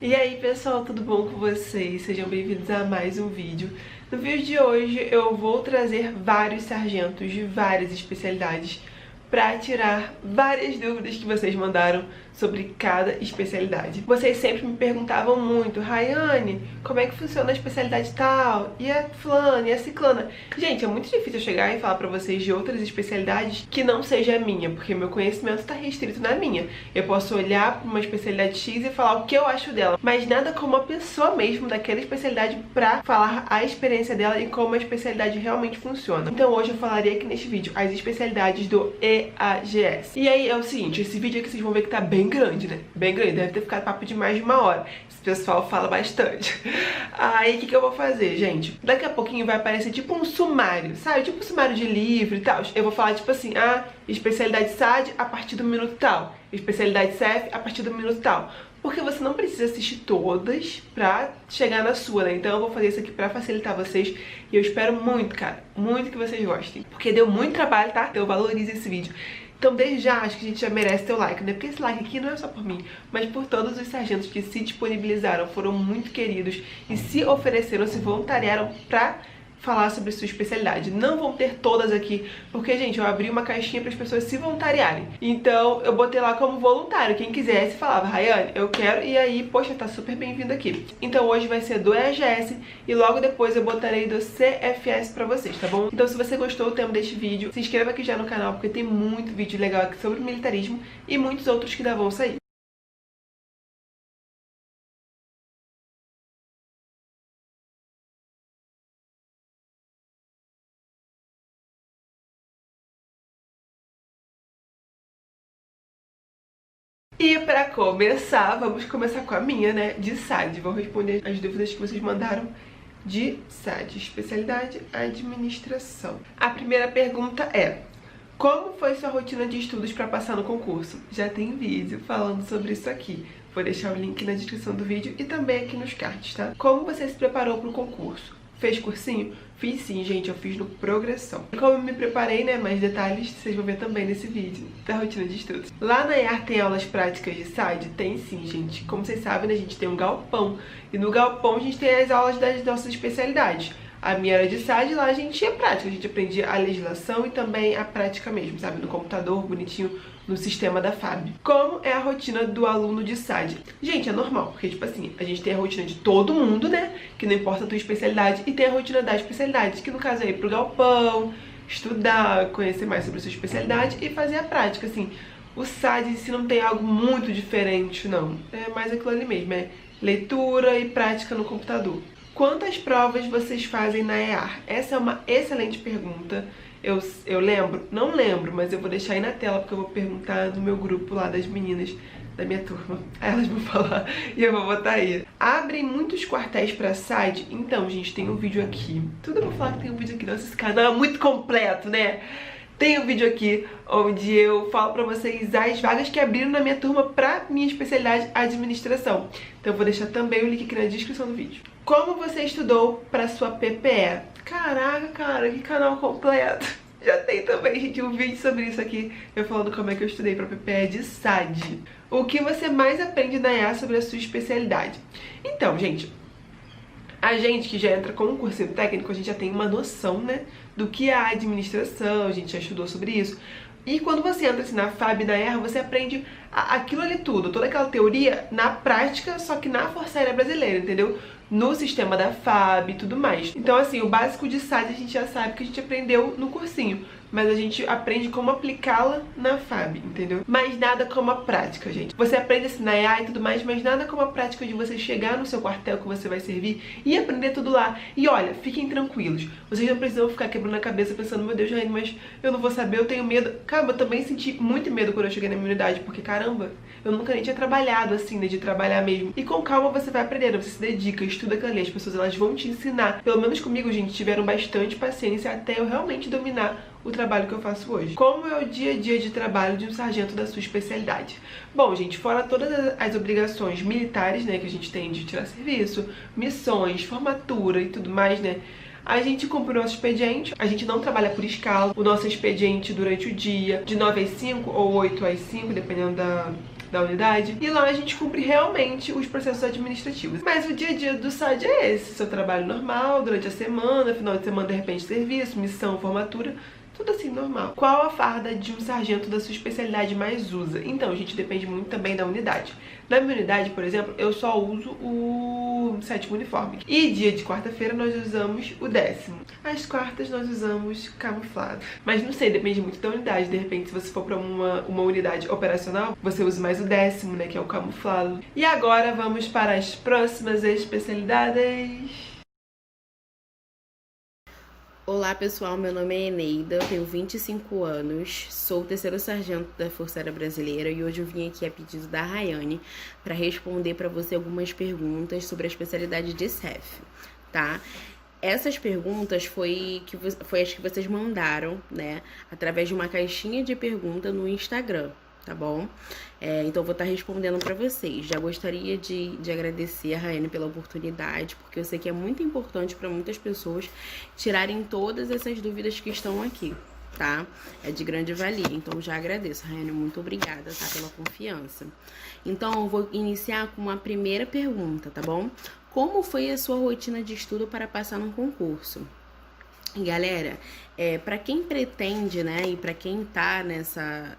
E aí pessoal, tudo bom com vocês? Sejam bem-vindos a mais um vídeo. No vídeo de hoje eu vou trazer vários sargentos de várias especialidades para tirar várias dúvidas que vocês mandaram sobre cada especialidade. Vocês sempre me perguntavam muito: Rayane, como é que funciona a especialidade tal? E a fulana, e a ciclana? Gente, é muito difícil eu chegar e falar pra vocês de outras especialidades que não seja a minha, porque meu conhecimento está restrito na minha. Eu posso olhar para uma especialidade X e falar o que eu acho dela, mas nada como a pessoa mesmo daquela especialidade pra falar a experiência dela e como a especialidade realmente funciona. Então hoje eu falarei aqui neste vídeo as especialidades do EAGS. E aí é o seguinte, esse vídeo aqui vocês vão ver que tá bem grande, né? Bem grande, deve ter ficado papo de mais de uma hora. Esse pessoal fala bastante. Aí o que eu vou fazer, gente? Daqui a pouquinho vai aparecer tipo um sumário, sabe? Tipo um sumário de livro e tal. Eu vou falar tipo assim, especialidade SAD a partir do minuto tal, especialidade CEF a partir do minuto tal. Porque você não precisa assistir todas pra chegar na sua, né? Então eu vou fazer isso aqui pra facilitar vocês. E eu espero muito, cara, muito que vocês gostem. Porque deu muito trabalho, tá? Então valorize esse vídeo. Então desde já, acho que a gente já merece ter o like, né? Porque esse like aqui não é só por mim, mas por todos os sargentos que se disponibilizaram, foram muito queridos e se ofereceram, se voluntariaram pra falar sobre sua especialidade. Não vão ter todas aqui, porque, gente, eu abri uma caixinha para as pessoas se voluntariarem. Então, eu botei lá como voluntário. Quem quisesse falava, Rayane, eu quero, e aí, poxa, tá super bem-vindo aqui. Então, hoje vai ser do EAGS e logo depois eu botarei do CFS pra vocês, tá bom? Então, se você gostou do tema deste vídeo, se inscreva aqui já no canal, porque tem muito vídeo legal aqui sobre militarismo e muitos outros que ainda vão sair. E pra começar, vamos começar com a minha, né, de SAD. Vou responder as dúvidas que vocês mandaram de SAD, especialidade administração. A primeira pergunta é: como foi sua rotina de estudos para passar no concurso? Já tem vídeo falando sobre isso aqui. Vou deixar o link na descrição do vídeo e também aqui nos cards, tá? Como você se preparou para o concurso? Fez cursinho? Fiz sim, gente, eu fiz no Progressão. E como eu me preparei, né, mais detalhes, vocês vão ver também nesse vídeo da rotina de estudos. Lá na EAR tem aulas práticas de SAD? Tem sim, gente. Como vocês sabem, né, a gente tem um galpão. E no galpão a gente tem as aulas das nossas especialidades. A minha era de SAD, lá a gente tinha prática, a gente aprendia a legislação e também a prática mesmo, sabe? No computador, bonitinho, no sistema da FAB. Como é a rotina do aluno de SAD? Gente, é normal, porque, tipo assim, a gente tem a rotina de todo mundo, né? Que não importa a tua especialidade, e tem a rotina da especialidade, que no caso é ir pro galpão, estudar, conhecer mais sobre a sua especialidade e fazer a prática, assim. O SAD em si não tem algo muito diferente, não. É mais aquilo ali mesmo, é leitura e prática no computador. Quantas provas vocês fazem na EAR? Essa é uma excelente pergunta. Eu lembro? Não lembro, mas eu vou deixar aí na tela porque eu vou perguntar no meu grupo lá das meninas da minha turma. Aí elas vão falar e eu vou botar aí. Abrem muitos quartéis pra SAD? Então, gente, tem um vídeo aqui. Tudo eu vou falar que tem um vídeo aqui. Nossa, esse canal é muito completo, né? Tem um vídeo aqui onde eu falo pra vocês as vagas que abriram na minha turma pra minha especialidade administração. Então eu vou deixar também o link aqui na descrição do vídeo. Como você estudou pra sua PPE? Caraca, cara, que canal completo. Já tem também, gente, um vídeo sobre isso aqui, eu falando como é que eu estudei pra PPE de SAD. O que você mais aprende na EA sobre a sua especialidade? Então, gente, a gente que já entra com um cursinho técnico, a gente já tem uma noção, né, do que é a administração, a gente já estudou sobre isso. E quando você entra assim na FAB e na EAR, você aprende aquilo ali tudo, toda aquela teoria na prática, só que na Força Aérea Brasileira, entendeu? No sistema da FAB e tudo mais. Então assim, o básico de SAD a gente já sabe que a gente aprendeu no cursinho, mas a gente aprende como aplicá-la na FAB, entendeu? Mas nada como a prática, gente. Você aprende assim na EA e tudo mais, mas nada como a prática de você chegar no seu quartel que você vai servir e aprender tudo lá. E olha, fiquem tranquilos, vocês não precisam ficar quebrando a cabeça pensando, meu Deus, Jane, mas eu não vou saber, eu tenho medo. Cara, eu também senti muito medo quando eu cheguei na minha unidade, porque caramba, eu nunca nem tinha trabalhado assim, né, de trabalhar mesmo. E com calma você vai aprendendo, você se dedica, estuda aquilo ali, as pessoas elas vão te ensinar. Pelo menos comigo, gente, tiveram bastante paciência até eu realmente dominar o trabalho que eu faço hoje. Como é o dia a dia de trabalho de um sargento da sua especialidade? Bom, gente, fora todas as obrigações militares, né, que a gente tem de tirar serviço, missões, formatura e tudo mais, né, a gente cumpre o nosso expediente, a gente não trabalha por escala, o nosso expediente durante o dia, de 9 às 5 ou 8 às 5, dependendo da da unidade, e lá a gente cumpre realmente os processos administrativos. Mas o dia a dia do SAD é esse, seu trabalho normal, durante a semana, final de semana de repente serviço, missão, formatura, tudo assim, normal. Qual a farda de um sargento da sua especialidade mais usa? Então, a gente depende muito também da unidade. Na minha unidade, por exemplo, eu só uso o 7º uniforme. E dia de quarta-feira nós usamos o 10º. Às quartas nós usamos camuflado. Mas não sei, depende muito da unidade. De repente, se você for pra uma unidade operacional, você usa mais o 10º, né, que é o camuflado. E agora vamos para as próximas especialidades. Olá pessoal, meu nome é Eneida, eu tenho 25 anos, sou o 3º sargento da Força Aérea Brasileira e hoje eu vim aqui a pedido da Rayane para responder para você algumas perguntas sobre a especialidade de CEF, tá? Essas perguntas foi as que vocês mandaram, né, através de uma caixinha de pergunta no Instagram, tá bom? Então eu vou estar respondendo para vocês. Já gostaria de agradecer a Rayane pela oportunidade, porque eu sei que é muito importante para muitas pessoas tirarem todas essas dúvidas que estão aqui, tá? É de grande valia, então já agradeço, Rayane, muito obrigada, tá, pela confiança. Então eu vou iniciar com uma primeira pergunta, tá bom? Como foi a sua rotina de estudo para passar num concurso? E galera, para quem pretende, né, e para quem tá nessa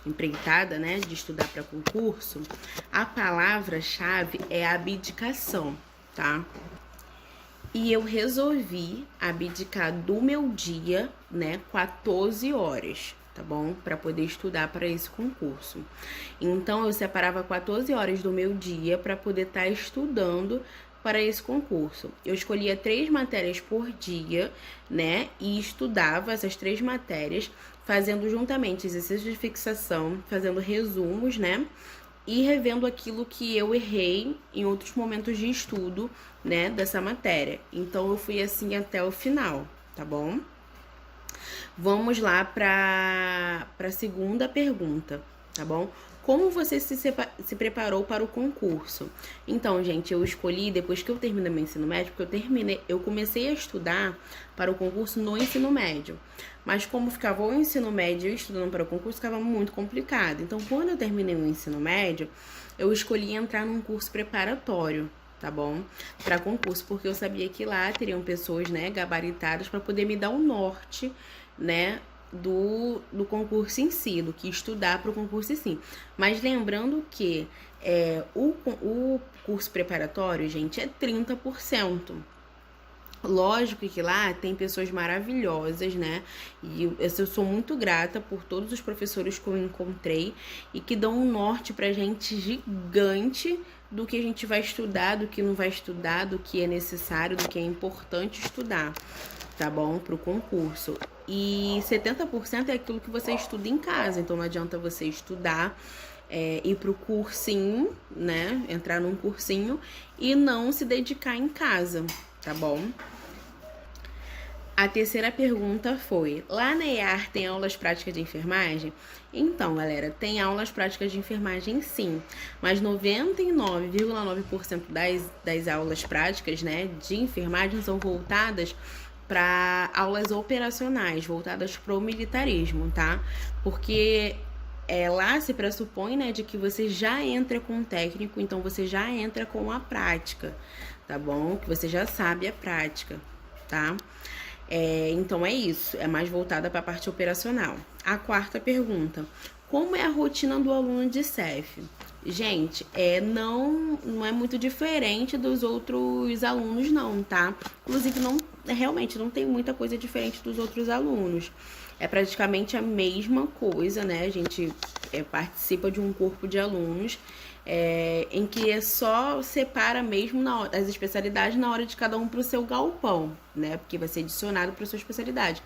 empreitada, né, de estudar para concurso, a palavra-chave é abdicação, tá? E eu resolvi abdicar do meu dia, né, 14 horas, tá bom? Para poder estudar para esse concurso. Então, eu separava 14 horas do meu dia para poder estar estudando para esse concurso. Eu escolhia 3 matérias por dia, né, e estudava essas 3 matérias, fazendo juntamente exercícios de fixação, fazendo resumos, né, e revendo aquilo que eu errei em outros momentos de estudo, né, dessa matéria. Então, eu fui assim até o final, tá bom? Vamos lá para a segunda pergunta, tá bom? Como você se preparou para o concurso? Então, gente, eu escolhi, depois que eu terminei meu ensino médio, porque eu comecei a estudar para o concurso no ensino médio. Mas como ficava o ensino médio e estudando para o concurso, ficava muito complicado. Então, quando eu terminei o ensino médio, eu escolhi entrar num curso preparatório, tá bom? Para concurso, porque eu sabia que lá teriam pessoas, né, gabaritadas para poder me dar um norte, né, do concurso em si, do que estudar para o concurso em si. Mas lembrando que o curso preparatório, gente, é 30%. Lógico que lá tem pessoas maravilhosas, né? E eu sou muito grata por todos os professores que eu encontrei e que dão um norte pra gente gigante do que a gente vai estudar, do que não vai estudar, do que é necessário, do que é importante estudar, tá bom? Pro concurso. E 70% é aquilo que você estuda em casa, então não adianta você estudar, ir pro cursinho, né? Entrar num cursinho e não se dedicar em casa, tá bom? A terceira pergunta foi, lá na EAR tem aulas práticas de enfermagem? Então, galera, tem aulas práticas de enfermagem sim, mas 99,9% das aulas práticas, né, de enfermagem são voltadas para aulas operacionais, voltadas para o militarismo, tá? Porque lá se pressupõe, né, de que você já entra com o técnico, então você já entra com a prática, tá bom? Que você já sabe a prática, tá? Então é isso, é mais voltada para a parte operacional. A quarta pergunta, como é a rotina do aluno de CEF? Gente, não é muito diferente dos outros alunos não, tá? Inclusive, realmente não tem muita coisa diferente dos outros alunos. É praticamente a mesma coisa, né? A gente participa de um corpo de alunos em que só separa mesmo as especialidades na hora de cada um para o seu galpão, né? Porque vai ser adicionado para a sua especialidade.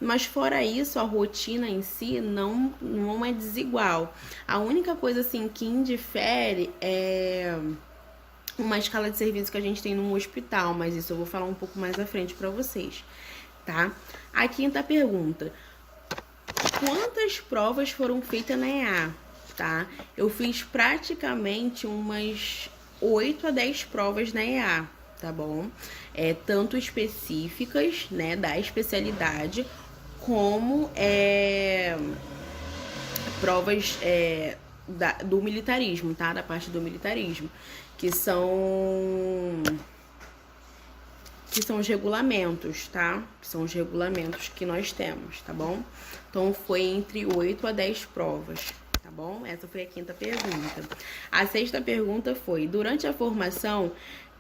Mas fora isso, a rotina em si não é desigual. A única coisa assim que indifere é uma escala de serviço que a gente tem num hospital, mas isso eu vou falar um pouco mais à frente para vocês, tá? A quinta pergunta, quantas provas foram feitas na EA, tá? Eu fiz praticamente umas 8 a 10 provas na EA, tá bom? Tanto específicas, né, da especialidade, como provas do militarismo, tá? Da parte do militarismo, que são os regulamentos, tá? Que são os regulamentos que nós temos, tá bom? Então, foi entre 8 a 10 provas, tá bom? Essa foi a quinta pergunta. A sexta pergunta foi: durante a formação,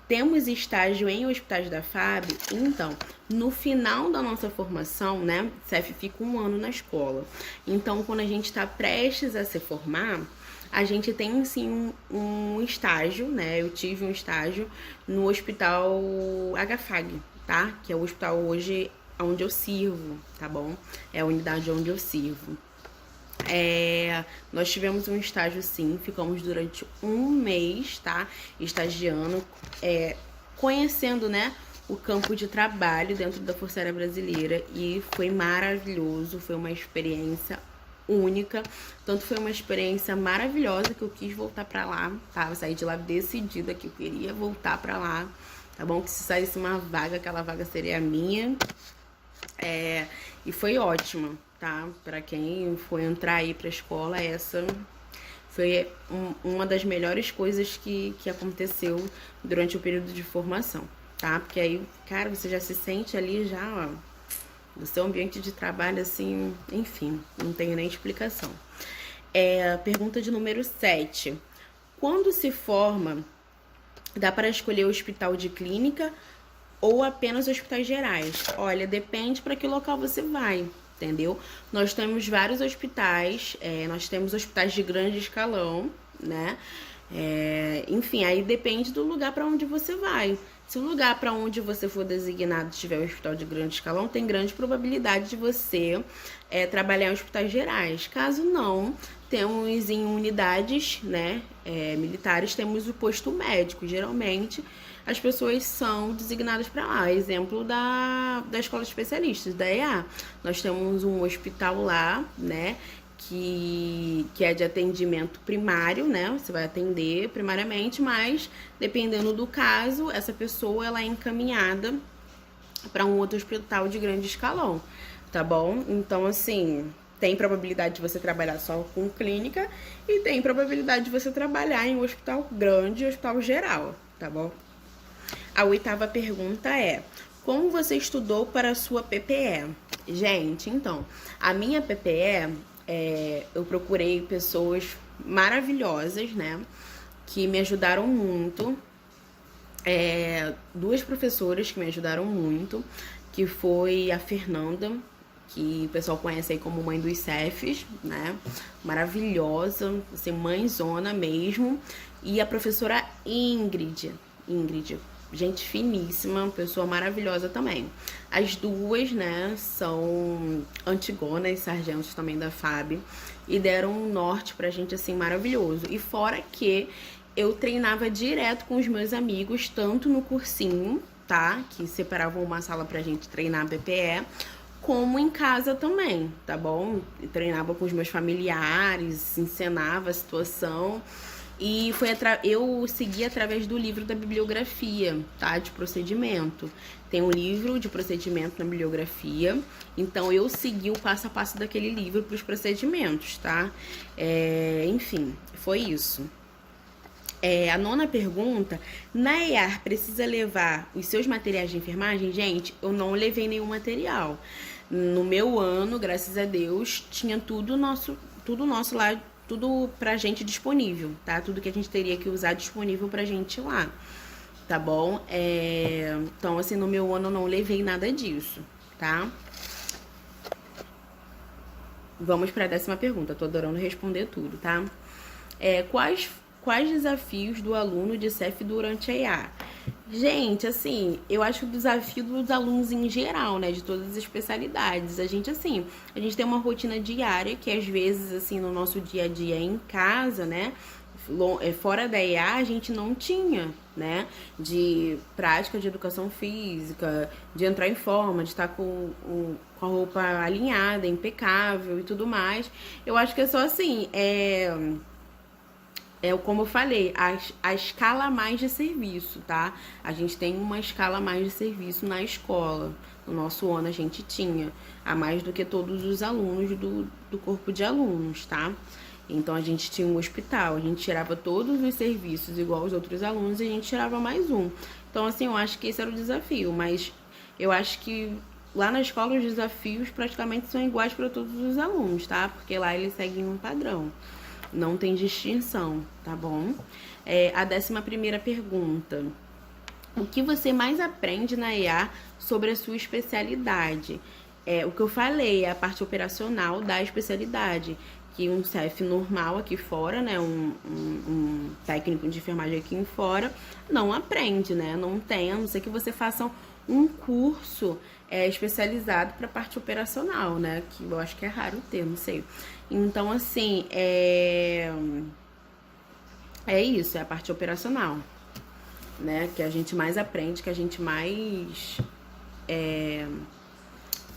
temos estágio em hospitais da FAB? Então, no final da nossa formação, né? CEF fica 1 ano na escola. Então, quando a gente está prestes a se formar, a gente tem, sim, um estágio, né? Eu tive um estágio no hospital HFAG, tá? Que é o hospital hoje onde eu sirvo, tá bom? É a unidade onde eu sirvo. Nós tivemos um estágio, sim, ficamos durante 1 mês, tá? Estagiando, conhecendo, né? O campo de trabalho dentro da Força Aérea Brasileira, e foi maravilhoso, foi uma experiência única, tanto foi uma experiência maravilhosa que eu quis voltar pra lá, tá? Eu saí de lá decidida que eu queria voltar pra lá, tá bom? Que se saísse uma vaga, aquela vaga seria a minha, e foi ótima, tá? Pra quem for entrar aí pra escola, essa foi uma das melhores coisas que aconteceu durante o período de formação, tá? Porque aí, cara, você já se sente ali já, ó, do seu ambiente de trabalho, assim, enfim, não tenho nem explicação. Pergunta de número 7. Quando se forma, dá para escolher o hospital de clínica ou apenas hospitais gerais? Olha, depende para que local você vai, entendeu? Nós temos vários hospitais, nós temos hospitais de grande escalão, né? Enfim, aí depende do lugar para onde você vai. Se o lugar para onde você for designado tiver um hospital de grande escalão, tem grande probabilidade de você trabalhar em hospitais gerais. Caso não, temos em unidades, né, militares, temos o posto médico. Geralmente, as pessoas são designadas para lá. Exemplo da escola de especialistas, da EA. Nós temos um hospital lá, né, que é de atendimento primário, né? Você vai atender primariamente, mas dependendo do caso, essa pessoa ela é encaminhada para um outro hospital de grande escalão, tá bom? Então, assim, tem probabilidade de você trabalhar só com clínica e tem probabilidade de você trabalhar em um hospital grande, hospital geral, tá bom? A 8ª pergunta é: como você estudou para a sua PPE? Gente, então, a minha PPE, eu procurei pessoas maravilhosas, né, que me ajudaram muito. 2 professoras que me ajudaram muito, que foi a Fernanda, que o pessoal conhece aí como mãe dos CEFs, né, maravilhosa, assim, mãezona mesmo, e a professora Ingrid, gente finíssima, pessoa maravilhosa também. As duas, né, são antigonas, sargentos também da FAB, e deram um norte pra gente, assim, maravilhoso. E fora que eu treinava direto com os meus amigos, tanto no cursinho, tá, que separavam uma sala pra gente treinar a PPE, como em casa também, tá bom? Eu treinava com os meus familiares, encenava a situação. E eu segui através do livro da bibliografia, tá? De procedimento. Tem um livro de procedimento na bibliografia, então eu segui o passo a passo daquele livro para os procedimentos, tá? Enfim, foi isso. A 9ª pergunta: na EAR precisa levar os seus materiais de enfermagem? Gente, eu não levei nenhum material. No meu ano, graças a Deus, tinha tudo nosso lá, tudo pra gente disponível, tá? Tudo que a gente teria que usar disponível pra gente lá, tá bom? Então, assim, no meu ano eu não levei nada disso, tá? Vamos pra 10ª pergunta, tô adorando responder tudo, tá? Quais desafios do aluno de CEF durante a EA? Gente, assim, eu acho que o desafio dos alunos em geral, né, de todas as especialidades, a gente tem uma rotina diária que às vezes, assim, no nosso dia a dia em casa, né, fora da EA, a gente não tinha, né, de prática de educação física, de entrar em forma, de estar com a roupa alinhada, impecável e tudo mais. Eu acho que é só assim, como eu falei, a escala a mais de serviço, tá? A gente tem uma escala a mais de serviço na escola. No nosso ano a gente tinha a mais do que todos os alunos do corpo de alunos, tá? Então a gente tinha um hospital, a gente tirava todos os serviços igual os outros alunos e a gente tirava mais um. Então assim, eu acho que esse era o desafio, mas eu acho que lá na escola os desafios praticamente são iguais para todos os alunos, tá? Porque lá eles seguem um padrão. Não tem distinção, tá bom? A 11ª pergunta. O que você mais aprende na EA sobre a sua especialidade? O que eu falei, é a parte operacional da especialidade. Que um CEF normal aqui fora, né? Um técnico de enfermagem aqui fora, não aprende, né? Não tem, a não ser que você faça um curso especializado para a parte operacional, né? Que eu acho que é raro ter, não sei. Então, assim, é isso, é a parte operacional, né? Que a gente mais aprende, que a gente mais...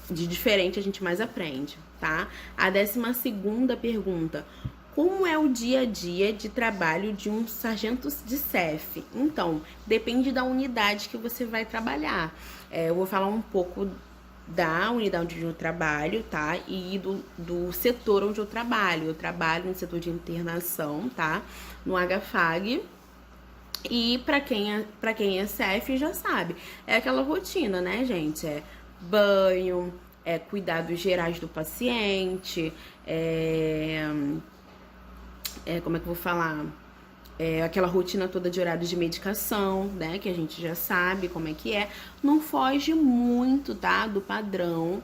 de diferente a gente mais aprende, tá? A 12ª pergunta. Como é o dia a dia de trabalho de um sargento de CEF? Então, depende da unidade que você vai trabalhar. Eu vou falar um pouco da unidade onde eu trabalho, tá? E do setor onde eu trabalho. Eu trabalho no setor de internação, tá? No HFAG. E pra quem é CEF já sabe. É aquela rotina, né, gente? Banho, cuidados gerais do paciente, como é que eu vou falar? Aquela rotina toda de horários de medicação, né? Que a gente já sabe como é que é. Não foge muito, tá? Do padrão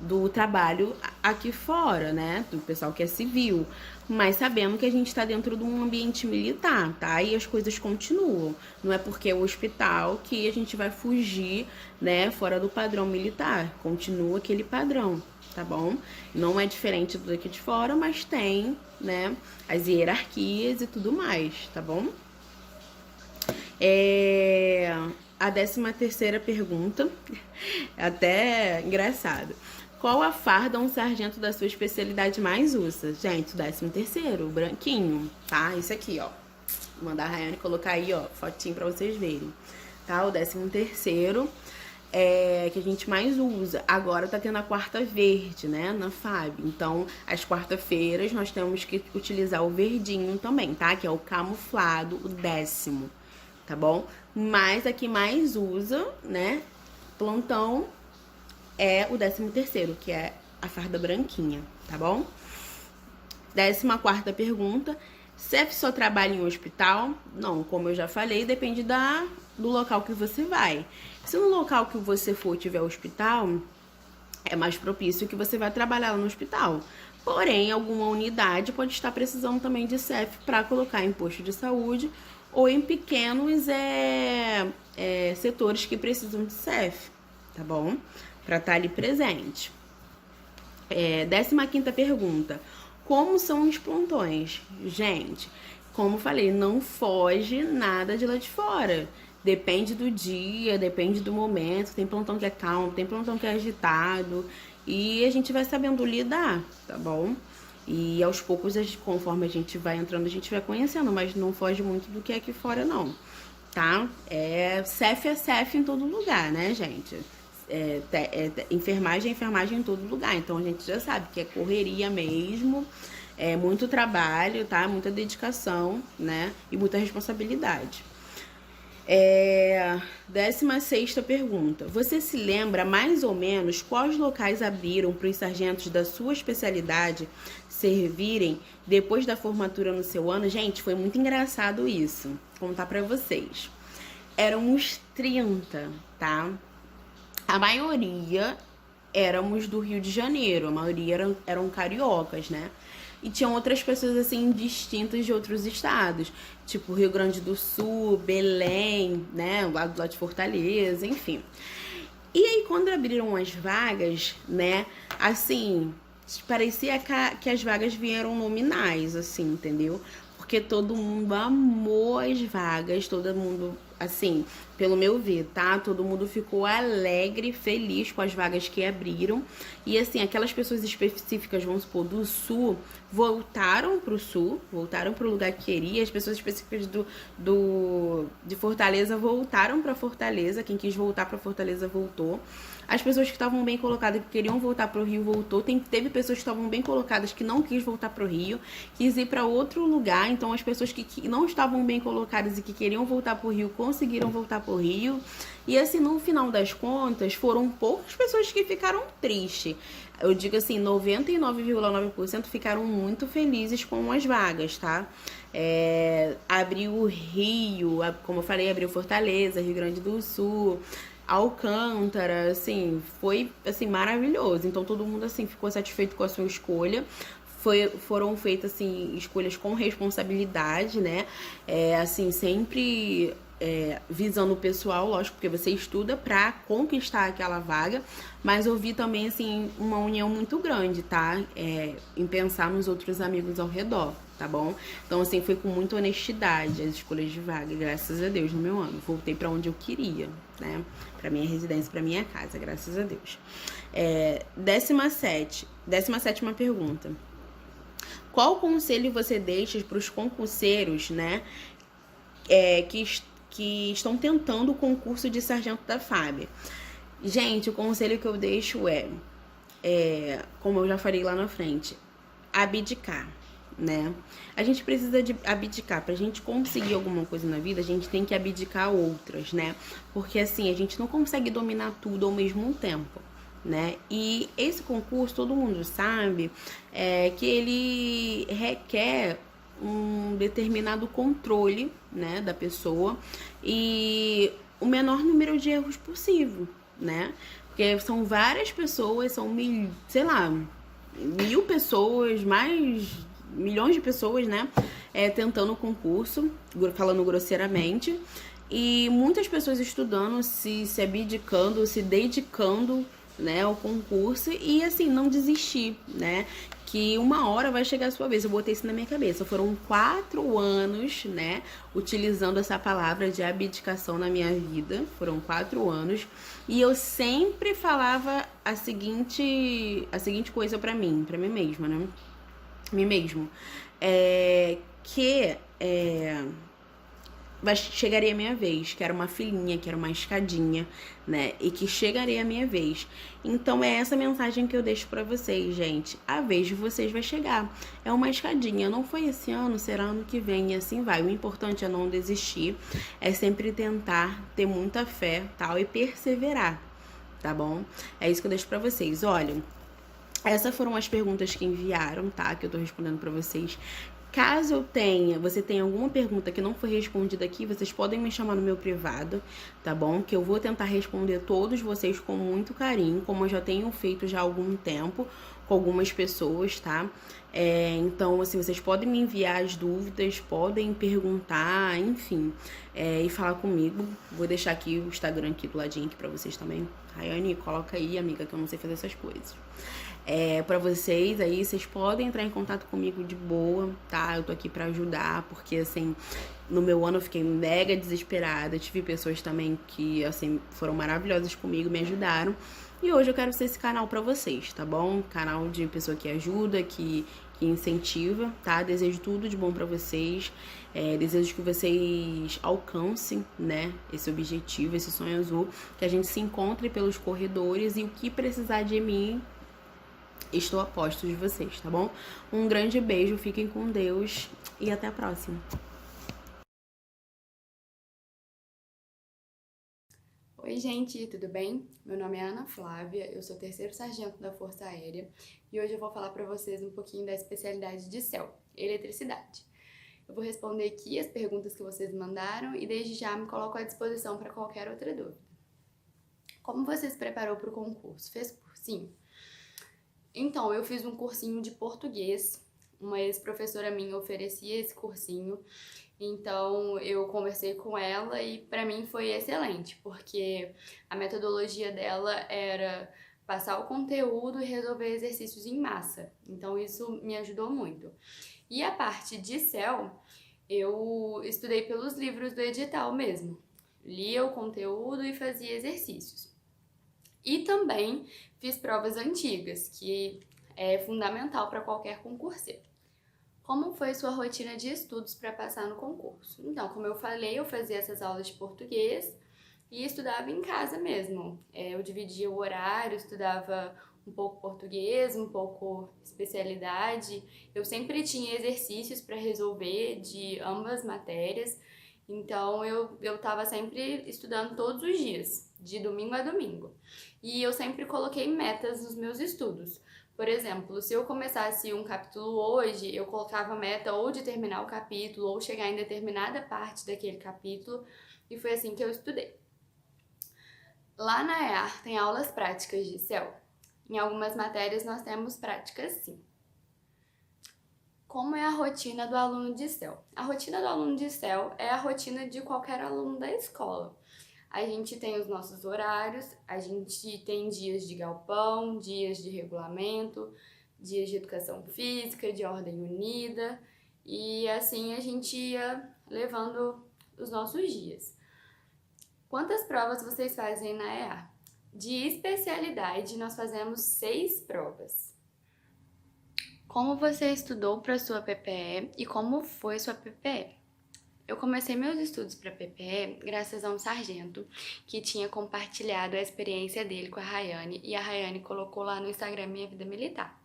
do trabalho aqui fora, né? Do pessoal que é civil. Mas sabendo que a gente tá dentro de um ambiente militar, tá? E as coisas continuam. Não é porque é o hospital que a gente vai fugir, né? Fora do padrão militar. Continua aquele padrão, tá bom? Não é diferente do daqui de fora, mas tem, né? As hierarquias e tudo mais, tá bom? A 13ª pergunta, é até engraçado. Qual a farda um sargento da sua especialidade mais usa? Gente, o 13º, o branquinho, tá? Esse aqui, ó. Vou mandar a Rayane colocar aí, ó, fotinho pra vocês verem. Tá? O 13º que a gente mais usa. Agora tá tendo a quarta verde, né? Na FAB. Então, às quarta-feiras nós temos que utilizar o verdinho também, tá? Que é o camuflado, o 10º, tá bom? Mas a que mais usa, né? Plantão é o 13º, que é a farda branquinha, tá bom? 14ª pergunta. CEF só trabalha em um hospital? Não, como eu já falei, depende do local que você vai. Se no local que você for tiver hospital, é mais propício que você vai trabalhar lá no hospital. Porém, alguma unidade pode estar precisando também de CEF para colocar em posto de saúde ou em pequenos setores que precisam de CEF, tá bom? Para estar ali presente. 15ª pergunta. Como são os plantões? Gente, como falei, não foge nada de lá de fora. Depende do dia, depende do momento. Tem plantão que é calmo, tem plantão que é agitado. E a gente vai sabendo lidar, tá bom? E aos poucos, conforme a gente vai entrando, a gente vai conhecendo. Mas não foge muito do que é aqui fora, não. Tá? CEF é CEF em todo lugar, né, gente? Enfermagem é enfermagem em todo lugar. Então a gente já sabe que é correria mesmo. É muito trabalho, tá? Muita dedicação, né? E muita responsabilidade. 16ª pergunta. Você se lembra mais ou menos quais locais abriram para os sargentos da sua especialidade servirem depois da formatura no seu ano? Gente, foi muito engraçado isso. Vou contar para vocês. Eram uns 30, tá? A maioria éramos do Rio de Janeiro, a maioria eram cariocas, né? E tinham outras pessoas, assim, distintas de outros estados, tipo Rio Grande do Sul, Belém, né? Lá do lado de Fortaleza, enfim. E aí, quando abriram as vagas, né? Assim, parecia que as vagas vieram nominais, assim, entendeu? porque todo mundo amou as vagas, todo mundo, assim, pelo meu ver, tá? Todo mundo ficou alegre, feliz com as vagas que abriram. E assim, aquelas pessoas específicas, vamos supor, do sul, voltaram pro sul, voltaram pro lugar que queria. As pessoas específicas de Fortaleza voltaram pra Fortaleza. Quem quis voltar pra Fortaleza voltou. As pessoas que estavam bem colocadas, que queriam voltar pro Rio, voltou. Teve pessoas que estavam bem colocadas que não quis voltar pro Rio, quis ir para outro lugar. Então as pessoas que não estavam bem colocadas e que queriam voltar pro Rio, conseguiram voltar pro Rio. E assim, no final das contas, foram poucas pessoas que ficaram tristes. Eu digo assim, 99,9% ficaram muito felizes com as vagas, tá? Abriu o Rio, como eu falei, abriu Fortaleza, Rio Grande do Sul, Alcântara, assim, foi assim maravilhoso. Então todo mundo assim ficou satisfeito com a sua escolha. Foram feitas assim escolhas com responsabilidade, né? Assim, sempre visando o pessoal, lógico, porque você estuda pra conquistar aquela vaga, mas eu vi também assim uma união muito grande, tá? Em pensar nos outros amigos ao redor, tá bom? Então assim, foi com muita honestidade as escolhas de vaga, graças a Deus, no meu ano. Voltei pra onde eu queria, né? Pra minha residência, pra minha casa, graças a Deus. 17ª pergunta. Qual conselho você deixa para os concurseiros, né, que estão tentando o concurso de sargento da FAB? Gente, o conselho que eu deixo como eu já falei lá na frente, abdicar, né? A gente precisa de abdicar. Pra gente conseguir alguma coisa na vida, a gente tem que abdicar outras, né? Porque assim, a gente não consegue dominar tudo ao mesmo tempo, né? E esse concurso, todo mundo sabe, que ele requer um determinado controle, né, da pessoa e o menor número de erros possível, né? Porque são várias pessoas, são sei lá, 1000 pessoas, mais milhões de pessoas, né, tentando o concurso, falando grosseiramente, e muitas pessoas estudando, se abdicando, se dedicando, né, ao concurso e assim, não desistir, né, que uma hora vai chegar a sua vez. Eu botei isso na minha cabeça. Foram 4 anos, né, utilizando essa palavra de abdicação na minha vida. Foram 4 anos. E eu sempre falava a seguinte coisa pra mim mesma, né? Mim mesmo. Chegaria a minha vez, que era uma filhinha, que era uma escadinha, né? E que chegaria a minha vez. Então é essa mensagem que eu deixo pra vocês, gente. A vez de vocês vai chegar. É uma escadinha. Não foi esse ano, será ano que vem, e assim vai. O importante é não desistir, é sempre tentar, ter muita fé, tal, e perseverar, tá bom? É isso que eu deixo pra vocês. Olha, essas foram as perguntas que enviaram, tá? Que eu tô respondendo pra vocês. Caso você tenha alguma pergunta que não foi respondida aqui, vocês podem me chamar no meu privado, tá bom? Que eu vou tentar responder todos vocês com muito carinho, como eu já tenho feito já há algum tempo com algumas pessoas, tá? Então, assim, vocês podem me enviar as dúvidas, podem perguntar, enfim, e falar comigo. Vou deixar aqui o Instagram aqui do ladinho aqui pra vocês também. Rayane, coloca aí, amiga, que eu não sei fazer essas coisas. Pra vocês aí, vocês podem entrar em contato comigo de boa, tá? Eu tô aqui pra ajudar, porque assim, no meu ano eu fiquei mega desesperada. Tive pessoas também que, assim, foram maravilhosas comigo, me ajudaram. E hoje eu quero ser esse canal pra vocês, tá bom? Canal de pessoa que ajuda, que incentiva, tá? Desejo tudo de bom pra vocês. Desejo que vocês alcancem, né, esse objetivo, esse sonho azul. Que a gente se encontre pelos corredores e o que precisar de mim, estou a postos de vocês, tá bom? Um grande beijo, fiquem com Deus e até a próxima. Oi, gente, tudo bem? Meu nome é Ana Flávia, eu sou 3º sargento da Força Aérea e hoje eu vou falar para vocês um pouquinho da especialidade de CEL, eletricidade. Eu vou responder aqui as perguntas que vocês mandaram e desde já me coloco à disposição para qualquer outra dúvida. Como você se preparou para o concurso? Fez cursinho? Então, eu fiz um cursinho de português, uma ex-professora minha oferecia esse cursinho, então eu conversei com ela e pra mim foi excelente, porque a metodologia dela era passar o conteúdo e resolver exercícios em massa. Então isso me ajudou muito. E a parte de Excel, eu estudei pelos livros do edital mesmo. Lia o conteúdo e fazia exercícios. E também fiz provas antigas, que é fundamental para qualquer concurseiro. Como foi sua rotina de estudos para passar no concurso? Então, como eu falei, eu fazia essas aulas de português e estudava em casa mesmo. Eu dividia o horário, estudava um pouco português, um pouco especialidade. Eu sempre tinha exercícios para resolver de ambas matérias. Então, eu estava sempre estudando todos os dias, de domingo a domingo. E eu sempre coloquei metas nos meus estudos. Por exemplo, se eu começasse um capítulo hoje, eu colocava a meta ou de terminar o capítulo ou chegar em determinada parte daquele capítulo, e foi assim que eu estudei. Lá na EAR tem aulas práticas de Excel. Em algumas matérias nós temos práticas sim. Como é a rotina do aluno de Excel? A rotina do aluno de Excel é a rotina de qualquer aluno da escola. A gente tem os nossos horários, a gente tem dias de galpão, dias de regulamento, dias de educação física, de ordem unida, e assim a gente ia levando os nossos dias. Quantas provas vocês fazem na EA? De especialidade, nós fazemos 6 provas. Como você estudou para sua PPE e como foi sua PPE? Eu comecei meus estudos para PPE graças a um sargento que tinha compartilhado a experiência dele com a Rayane e a Rayane colocou lá no Instagram Minha Vida Militar.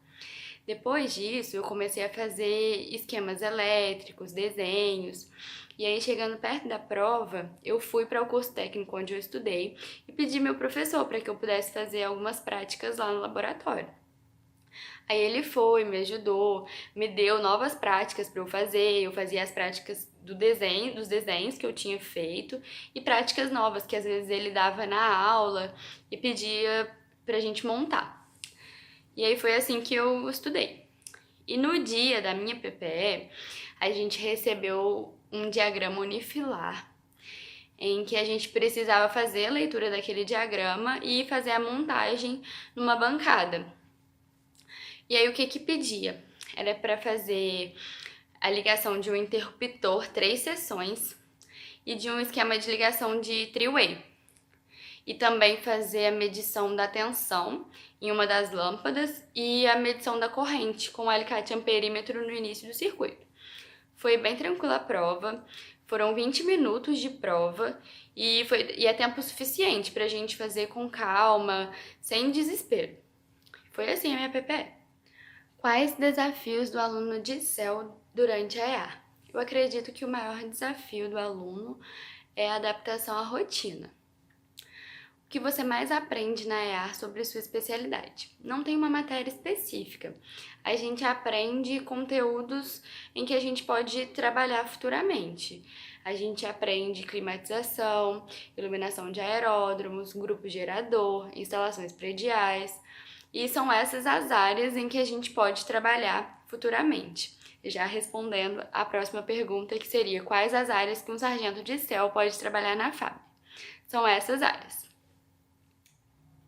Depois disso, eu comecei a fazer esquemas elétricos, desenhos, e aí chegando perto da prova, eu fui para o curso técnico onde eu estudei e pedi meu professor para que eu pudesse fazer algumas práticas lá no laboratório. Aí ele foi, me ajudou, me deu novas práticas para eu fazer. Eu fazia as práticas dos desenhos que eu tinha feito e práticas novas que às vezes ele dava na aula e pedia pra gente montar. E aí foi assim que eu estudei. E no dia da minha PPE, a gente recebeu um diagrama unifilar em que a gente precisava fazer a leitura daquele diagrama e fazer a montagem numa bancada. E aí o que pedia? Era para fazer a ligação de um interruptor 3 seções e de um esquema de ligação de three-way. E também fazer a medição da tensão em uma das lâmpadas e a medição da corrente com o alicate amperímetro no início do circuito. Foi bem tranquila a prova, foram 20 minutos de prova e é tempo suficiente para a gente fazer com calma, sem desespero. Foi assim a minha PPE. Quais desafios do aluno de Excel durante a EA? Eu acredito que o maior desafio do aluno é a adaptação à rotina. O que você mais aprende na EA sobre sua especialidade? Não tem uma matéria específica. A gente aprende conteúdos em que a gente pode trabalhar futuramente. A gente aprende climatização, iluminação de aeródromos, grupo gerador, instalações prediais. E são essas as áreas em que a gente pode trabalhar futuramente. Já respondendo a próxima pergunta, que seria quais as áreas que um sargento de Excel pode trabalhar na FAB? São essas áreas.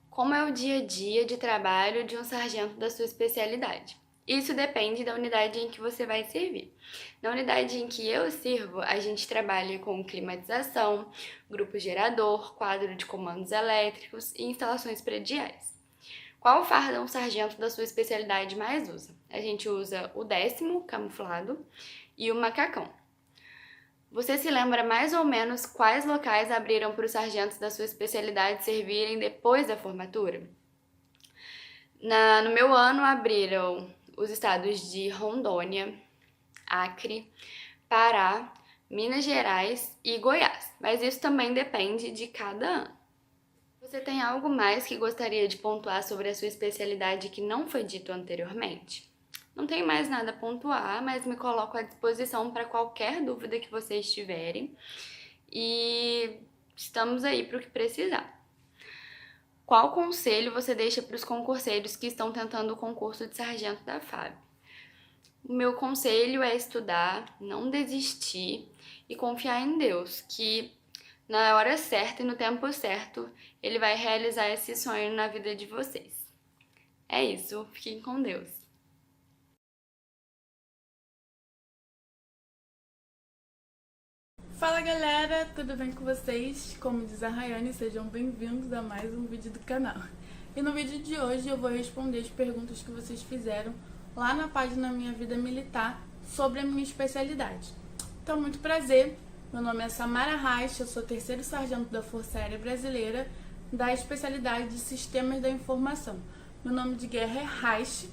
Como é o dia a dia de trabalho de um sargento da sua especialidade? Isso depende da unidade em que você vai servir. Na unidade em que eu sirvo, a gente trabalha com climatização, grupo gerador, quadro de comandos elétricos e instalações prediais. Qual farda um sargento da sua especialidade mais usa? A gente usa o 10º camuflado e o macacão. Você se lembra mais ou menos quais locais abriram para os sargentos da sua especialidade servirem depois da formatura? No meu ano abriram os estados de Rondônia, Acre, Pará, Minas Gerais e Goiás, mas isso também depende de cada ano. Você tem algo mais que gostaria de pontuar sobre a sua especialidade que não foi dito anteriormente? Não tenho mais nada a pontuar, mas me coloco à disposição para qualquer dúvida que vocês tiverem e estamos aí para o que precisar. Qual conselho você deixa para os concurseiros que estão tentando o concurso de sargento da FAB? O meu conselho é estudar, não desistir e confiar em Deus, que na hora certa e no tempo certo, Ele vai realizar esse sonho na vida de vocês. É isso, fiquem com Deus. Fala galera, tudo bem com vocês? Como diz a Rayane, sejam bem-vindos a mais um vídeo do canal. E no vídeo de hoje eu vou responder as perguntas que vocês fizeram lá na página Minha Vida Militar sobre a minha especialidade. Então, muito prazer, meu nome é Samara Reich, eu sou terceiro sargento da Força Aérea Brasileira, da especialidade de Sistemas da Informação. Meu nome de guerra é Reich,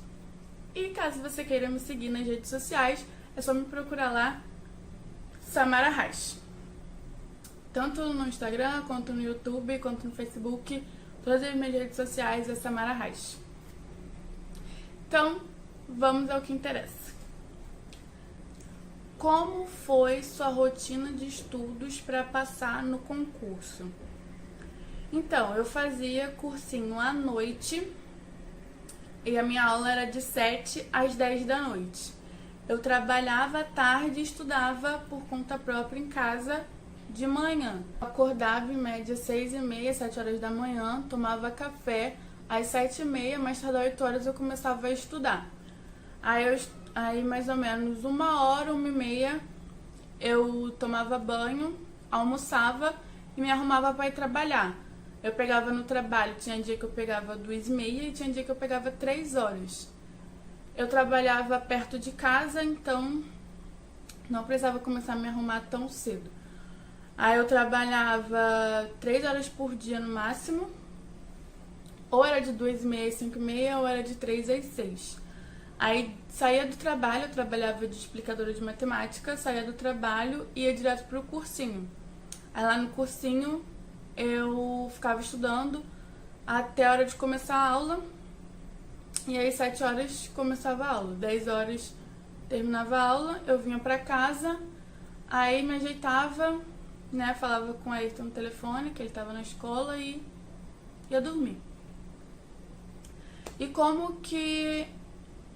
e caso você queira me seguir nas redes sociais, é só me procurar lá, Samara Reich. Tanto no Instagram, quanto no YouTube, quanto no Facebook, todas as minhas redes sociais é Samara Reich. Então, vamos ao que interessa. Como foi sua rotina de estudos para passar no concurso? Então, eu fazia cursinho à noite e a minha aula era de 7 às 10 da noite. Eu trabalhava à tarde e estudava por conta própria em casa de manhã. Eu acordava em média 6h30, 7 horas da manhã, tomava café, às 7h30, mais tarde às 8 horas eu começava a estudar. Aí mais ou menos 1h, 1h30, eu tomava banho, almoçava e me arrumava para ir trabalhar. Eu pegava no trabalho, tinha dia que eu pegava 2h30 e tinha dia que eu pegava 3 horas. Eu trabalhava perto de casa, então não precisava começar a me arrumar tão cedo. Aí eu trabalhava 3 horas por dia no máximo, ou era de 2h30 às 5h30, ou era de 3 às 6. Aí saía do trabalho, eu trabalhava de explicadora de matemática, saía do trabalho e ia direto pro cursinho. Aí lá no cursinho eu ficava estudando até a hora de começar a aula. E aí 7 horas começava a aula, 10 horas terminava a aula, eu vinha pra casa, aí me ajeitava, né, falava com a Ayrton no telefone, que ele tava na escola, e ia dormir. E como que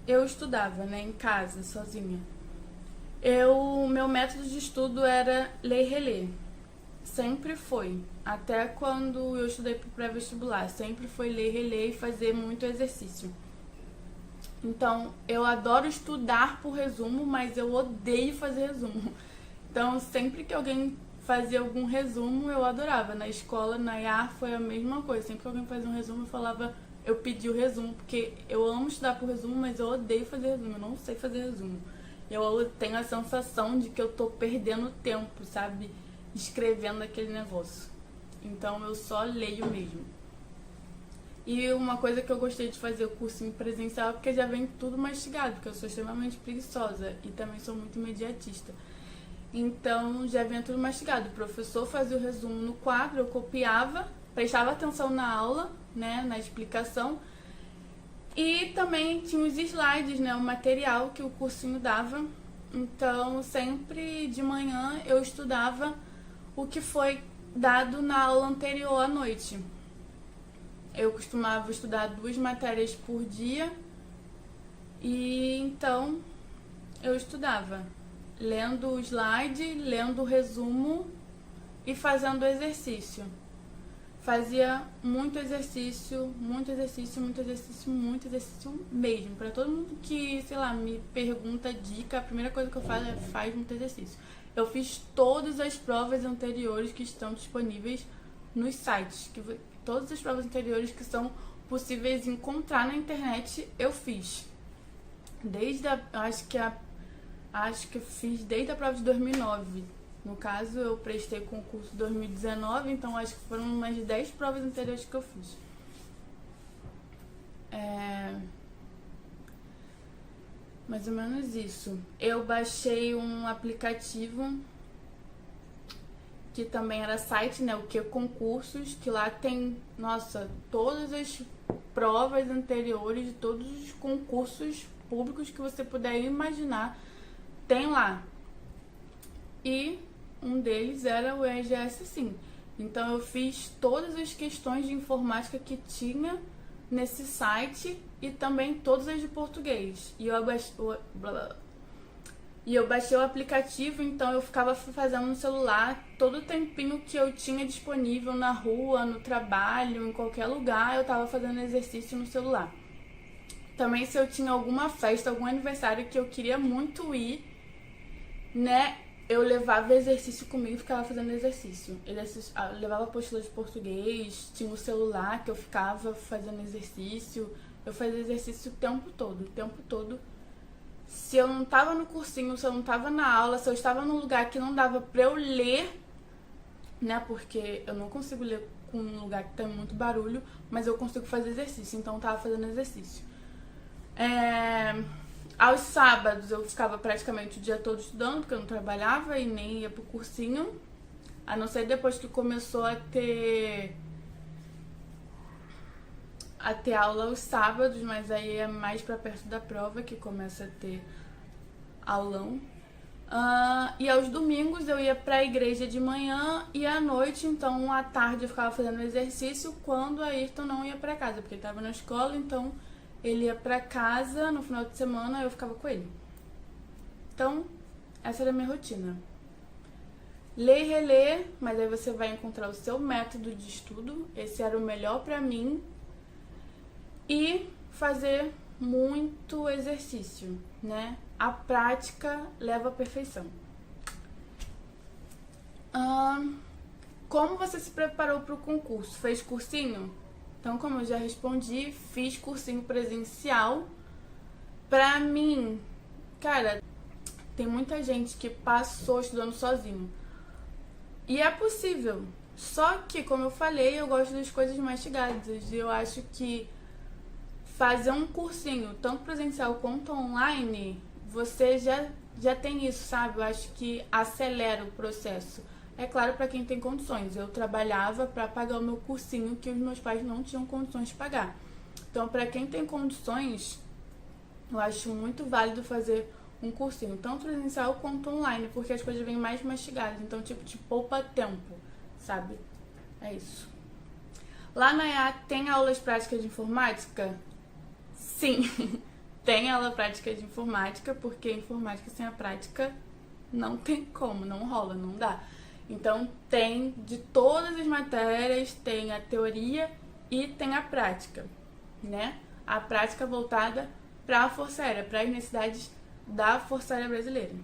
eu estudava, né, em casa, sozinha? Meu método de estudo era ler e reler. Sempre foi. Até quando eu estudei pro pré-vestibular, sempre foi ler, reler e fazer muito exercício. Então, eu adoro estudar por resumo, mas eu odeio fazer resumo. Então, sempre que alguém fazia algum resumo, eu adorava. Na escola, na IAR, foi a mesma coisa. Sempre que alguém fazia um resumo, eu pedi o resumo, porque eu amo estudar por resumo, mas eu odeio fazer resumo. Eu não sei fazer resumo. Eu tenho a sensação de que eu tô perdendo tempo, sabe? Escrevendo aquele negócio. Então, eu só leio mesmo. E uma coisa que eu gostei de fazer o cursinho presencial é porque já vem tudo mastigado, porque eu sou extremamente preguiçosa e também sou muito imediatista. Então já vem tudo mastigado. O professor fazia o resumo no quadro, eu copiava, prestava atenção na aula, né, na explicação. E também tinha os slides, né, o material que o cursinho dava. Então sempre de manhã eu estudava o que foi dado na aula anterior à noite. Eu costumava estudar 2 matérias por dia e então eu estudava lendo o slide, lendo o resumo e fazendo exercício. Fazia muito exercício, muito exercício, muito exercício, muito exercício mesmo. Para todo mundo que, sei lá, me pergunta dica, a primeira coisa que eu faço é faz muito exercício. Eu fiz todas as provas anteriores que estão disponíveis nos sites, todas as provas anteriores que são possíveis encontrar na internet, eu fiz. Acho que eu fiz desde a prova de 2009. No caso, eu prestei concurso em 2019, então acho que foram mais de 10 provas anteriores que eu fiz. Mais ou menos isso. Eu baixei um aplicativo que também era site, né, o que concursos, que lá tem, nossa, todas as provas anteriores de todos os concursos públicos que você puder imaginar, tem lá. E um deles era o EGS Sim. Então eu fiz todas as questões de informática que tinha nesse site e também todas as de português. E eu baixei o aplicativo, então eu ficava fazendo no celular todo o tempinho que eu tinha disponível na rua, no trabalho, em qualquer lugar, eu tava fazendo exercício no celular. Também se eu tinha alguma festa, algum aniversário que eu queria muito ir, né? Eu levava exercício comigo e ficava fazendo exercício. Eu levava apostila de português, tinha o celular que eu ficava fazendo exercício. Eu fazia exercício o tempo todo. Se eu não tava no cursinho, se eu não tava na aula, se eu estava num lugar que não dava pra eu ler, né? Porque eu não consigo ler com um lugar que tem muito barulho, mas eu consigo fazer exercício, então eu tava fazendo exercício. Aos sábados eu ficava praticamente o dia todo estudando, porque eu não trabalhava e nem ia pro cursinho. A não ser depois que começou a ter aula aos sábados, mas aí é mais pra perto da prova que começa a ter aulão. E aos domingos eu ia pra igreja de manhã e à noite, então à tarde eu ficava fazendo exercício quando a Ayrton não ia pra casa, porque ele tava na escola, então ele ia pra casa no final de semana e eu ficava com ele. Então, essa era a minha rotina. Ler e reler, mas aí você vai encontrar o seu método de estudo. Esse era o melhor pra mim. E fazer muito exercício, né? A prática leva à perfeição. Como você se preparou para o concurso? Fez cursinho? Então, como eu já respondi, fiz cursinho presencial. Pra mim, cara, tem muita gente que passou estudando sozinho. E é possível. Só que, como eu falei, eu gosto das coisas mastigadas. E eu acho que fazer um cursinho, tanto presencial quanto online, você já tem isso, sabe? Eu acho que acelera o processo. É claro, para quem tem condições. Eu trabalhava para pagar o meu cursinho que os meus pais não tinham condições de pagar. Então, para quem tem condições, eu acho muito válido fazer um cursinho, tanto presencial quanto online, porque as coisas vêm mais mastigadas. Então, tipo, te poupa tempo, sabe? É isso. Lá na EA tem aulas práticas de informática? Sim, tem aula prática de informática, porque informática sem a prática não tem como, não rola, não dá. Então tem de todas as matérias, tem a teoria e tem a prática, né? A prática voltada para a Força Aérea, para as necessidades da Força Aérea Brasileira.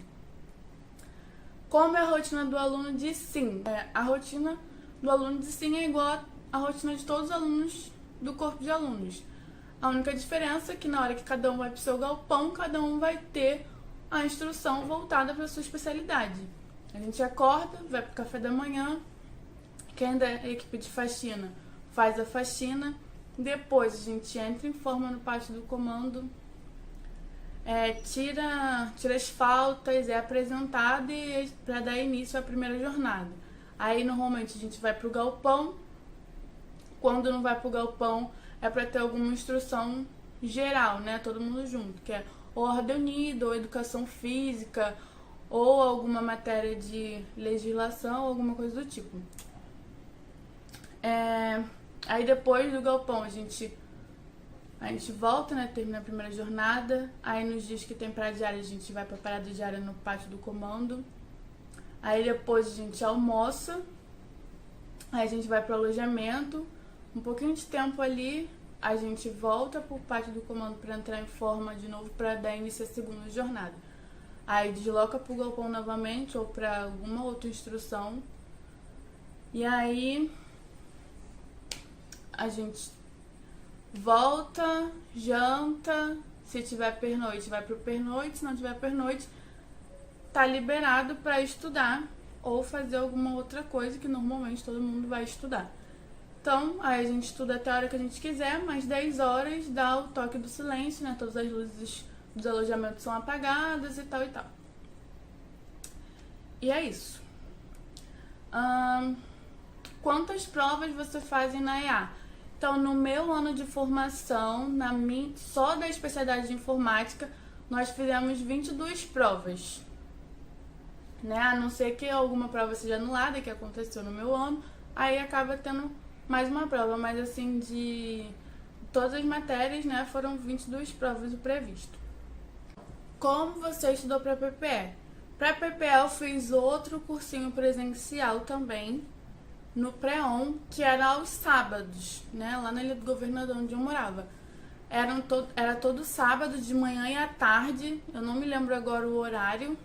Como é a rotina do aluno de sim? A rotina do aluno de sim é igual à rotina de todos os alunos do corpo de alunos. A única diferença é que na hora que cada um vai para o seu galpão, cada um vai ter a instrução voltada para a sua especialidade. A gente acorda, vai para o café da manhã, quem é da equipe de faxina faz a faxina, depois a gente entra em forma no pátio do comando, tira as faltas, é apresentado para dar início à primeira jornada. Aí normalmente a gente vai para o galpão, quando não vai para o galpão é para ter alguma instrução geral, né? Todo mundo junto, que é ou ordem unida, ou educação física, ou alguma matéria de legislação, alguma coisa do tipo. Aí depois do galpão a gente volta, né? Termina a primeira jornada. Aí nos dias que tem parada diária a gente vai pra parada diária no pátio do comando. Aí depois a gente almoça. Aí a gente vai pro alojamento. Um pouquinho de tempo ali, a gente volta pro pátio do comando para entrar em forma de novo para dar início à segunda jornada. Aí desloca pro galpão novamente ou para alguma outra instrução. E aí a gente volta, janta, se tiver pernoite vai pro pernoite, se não tiver pernoite tá liberado para estudar ou fazer alguma outra coisa que normalmente todo mundo vai estudar. Então, aí a gente estuda até a hora que a gente quiser, mas 10 horas dá o toque do silêncio, né? Todas as luzes dos alojamentos são apagadas e tal e tal. E é isso. Quantas provas você faz na EA? Então, no meu ano de formação, só da especialidade de informática, nós fizemos 22 provas. Né? A não ser que alguma prova seja anulada, que aconteceu no meu ano, aí acaba tendo mais uma prova, mas assim, de todas as matérias, né, foram 22 provas o previsto. Como você estudou para PPE? Para PPE eu fiz outro cursinho presencial também, no pré-on, que era aos sábados, né, lá na Ilha do Governador, onde eu morava. Era todo sábado, de manhã e à tarde. Eu não me lembro agora o horário,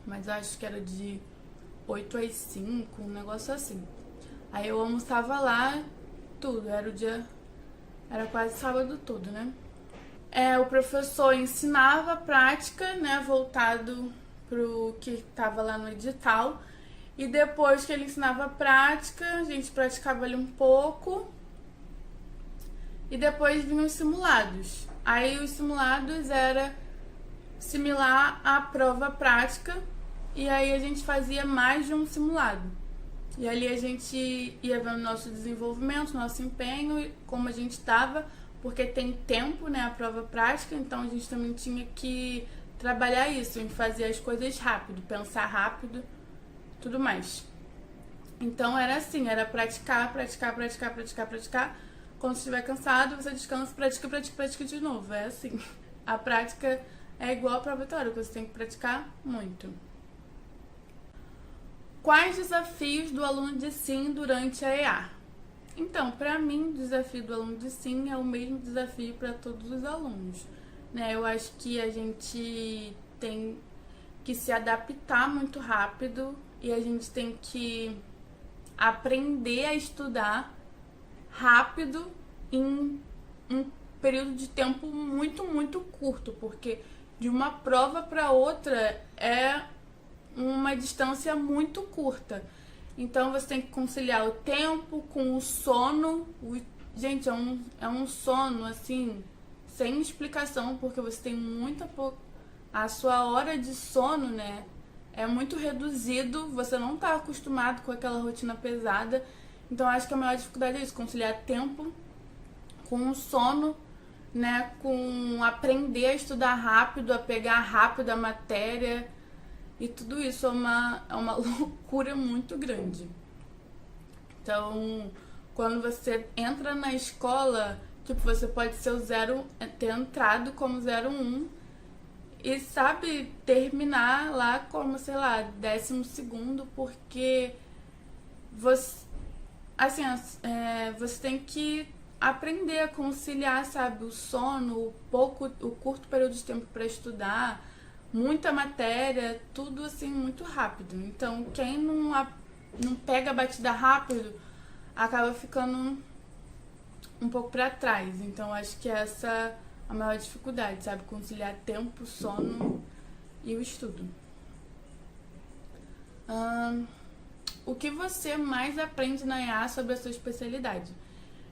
mas eu acho que era de 8 às 5, um negócio assim. Aí eu almoçava lá, tudo, era quase sábado todo, né? O professor ensinava a prática, né, voltado pro que tava lá no edital. E depois que ele ensinava a prática, a gente praticava ali um pouco. E depois vinham os simulados. Aí os simulados era similar à prova prática. E aí a gente fazia mais de um simulado. E ali a gente ia vendo nosso desenvolvimento, nosso empenho, como a gente estava, porque tem tempo, né, a prova prática, então a gente também tinha que trabalhar isso, em fazer as coisas rápido, pensar rápido, tudo mais. Então era assim, era praticar. Quando estiver cansado, você descansa, pratica de novo. É assim. A prática é igual a prova teórica, você tem que praticar muito. Quais desafios do aluno de Sim durante a EA? Então, para mim, o desafio do aluno de Sim é o mesmo desafio para todos os alunos, né? Eu acho que a gente tem que se adaptar muito rápido e a gente tem que aprender a estudar rápido em um período de tempo muito, muito curto, porque de uma prova para outra é uma distância muito curta. Então você tem que conciliar o tempo com o sono. Gente, é um sono assim, sem explicação, porque você tem muita pouca. A sua hora de sono, né, é muito reduzido, você não está acostumado com aquela rotina pesada. Então acho que a maior dificuldade é isso, conciliar tempo com o sono, né, com aprender a estudar rápido, a pegar rápido a matéria. E tudo isso é uma loucura muito grande. Então, quando você entra na escola, tipo, você pode ser ter entrado como 01 e, sabe, terminar lá como, sei lá, 12º, porque você, assim, você tem que aprender a conciliar, sabe, o sono, o curto período de tempo para estudar, muita matéria, tudo assim muito rápido. Então quem não pega a batida rápido acaba ficando um pouco para trás. Então acho que essa é a maior dificuldade, sabe, conciliar tempo, sono e o estudo. O que você mais aprende na EA sobre a sua especialidade?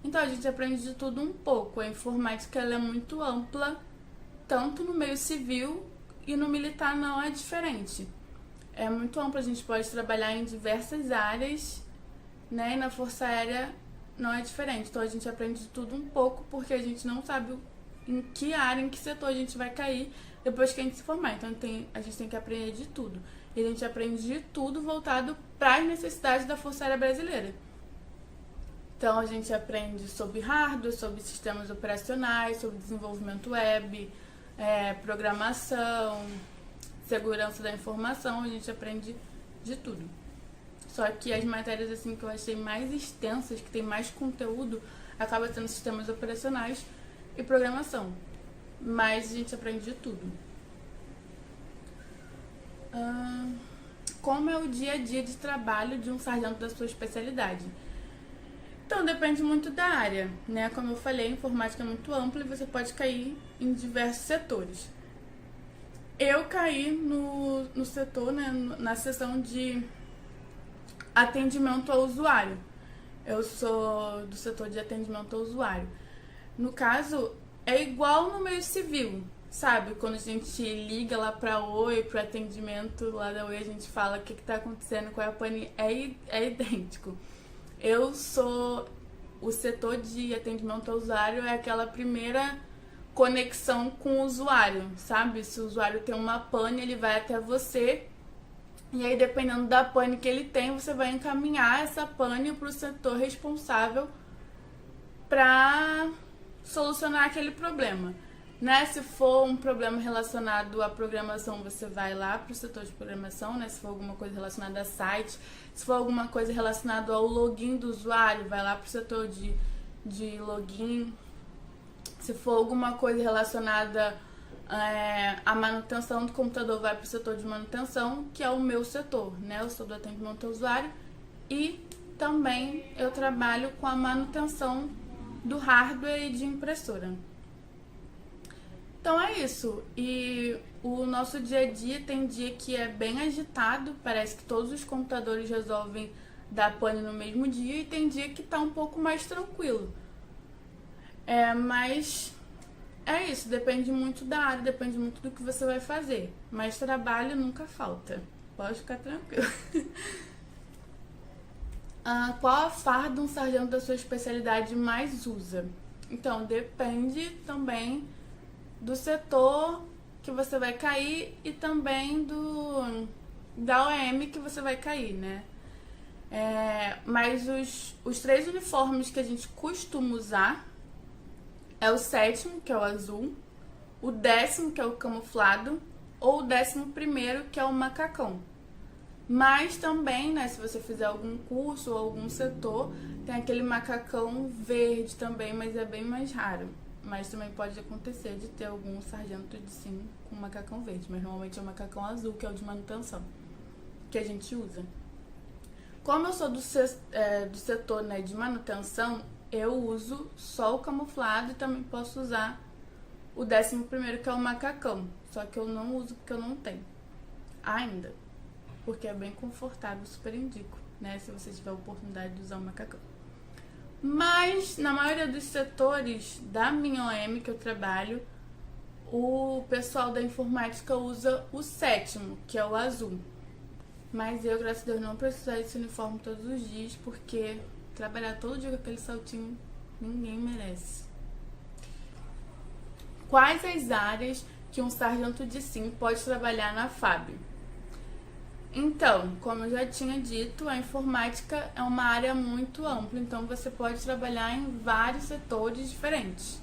Então a gente aprende de tudo um pouco. A informática ela é muito ampla, tanto no meio civil e no militar não é diferente. É muito amplo, a gente pode trabalhar em diversas áreas, né? E na Força Aérea não é diferente. Então a gente aprende de tudo um pouco, porque a gente não sabe em que área, em que setor a gente vai cair depois que a gente se formar. Então a gente tem que aprender de tudo. E a gente aprende de tudo voltado para as necessidades da Força Aérea Brasileira. Então a gente aprende sobre hardware, sobre sistemas operacionais, sobre desenvolvimento web, programação, segurança da informação, a gente aprende de tudo. Só que as matérias assim que eu achei mais extensas, que tem mais conteúdo, acaba sendo sistemas operacionais e programação. Mas a gente aprende de tudo. Como é o dia a dia de trabalho de um sargento da sua especialidade? Então, depende muito da área, né? Como eu falei, a informática é muito ampla e você pode cair em diversos setores. Eu caí no setor, né, na seção de atendimento ao usuário. Eu sou do setor de atendimento ao usuário. No caso, é igual no meio civil, sabe? Quando a gente liga lá pra Oi, pro atendimento lá da Oi, a gente fala o que tá acontecendo com a pane, é idêntico. Eu sou o setor de atendimento ao usuário, é aquela primeira conexão com o usuário, sabe? Se o usuário tem uma pane, ele vai até você e aí, dependendo da pane que ele tem, você vai encaminhar essa pane para o setor responsável para solucionar aquele problema, né? Se for um problema relacionado à programação, você vai lá para o setor de programação, né? Se for alguma coisa relacionada a site, se for alguma coisa relacionada ao login do usuário, vai lá para o setor de login. Se for alguma coisa relacionada à manutenção do computador, vai para o setor de manutenção, que é o meu setor, né? Eu sou do atendimento ao usuário e também eu trabalho com a manutenção do hardware e de impressora. Então é isso. E o nosso dia a dia tem dia que é bem agitado, parece que todos os computadores resolvem dar pane no mesmo dia, e tem dia que tá um pouco mais tranquilo. Mas é isso, depende muito da área, depende muito do que você vai fazer. Mas trabalho nunca falta, pode ficar tranquilo. Qual a farda um sargento da sua especialidade mais usa? Então, depende também do setor que você vai cair e também da OM que você vai cair, né? Mas os 3 uniformes que a gente costuma usar é o 7º, que é o azul, o 10º, que é o camuflado, ou o 11º, que é o macacão. Mas também, né, se você fizer algum curso ou algum setor, tem aquele macacão verde também, mas é bem mais raro. Mas também pode acontecer de ter algum sargento de sim com macacão verde, mas normalmente é o macacão azul, que é o de manutenção, que a gente usa. Como eu sou do setor, né, de manutenção, eu uso só o camuflado e também posso usar o 11º, que é o macacão. Só que eu não uso porque eu não tenho ainda. Porque é bem confortável, super indico, né? Se você tiver a oportunidade de usar o macacão. Mas, na maioria dos setores da minha OM que eu trabalho, o pessoal da informática usa o 7º, que é o azul. Mas eu, graças a Deus, não preciso usar esse uniforme todos os dias, porque trabalhar todo dia com aquele saltinho, ninguém merece. Quais as áreas que um sargento de sim pode trabalhar na FAB? Então, como eu já tinha dito, a informática é uma área muito ampla, então você pode trabalhar em vários setores diferentes.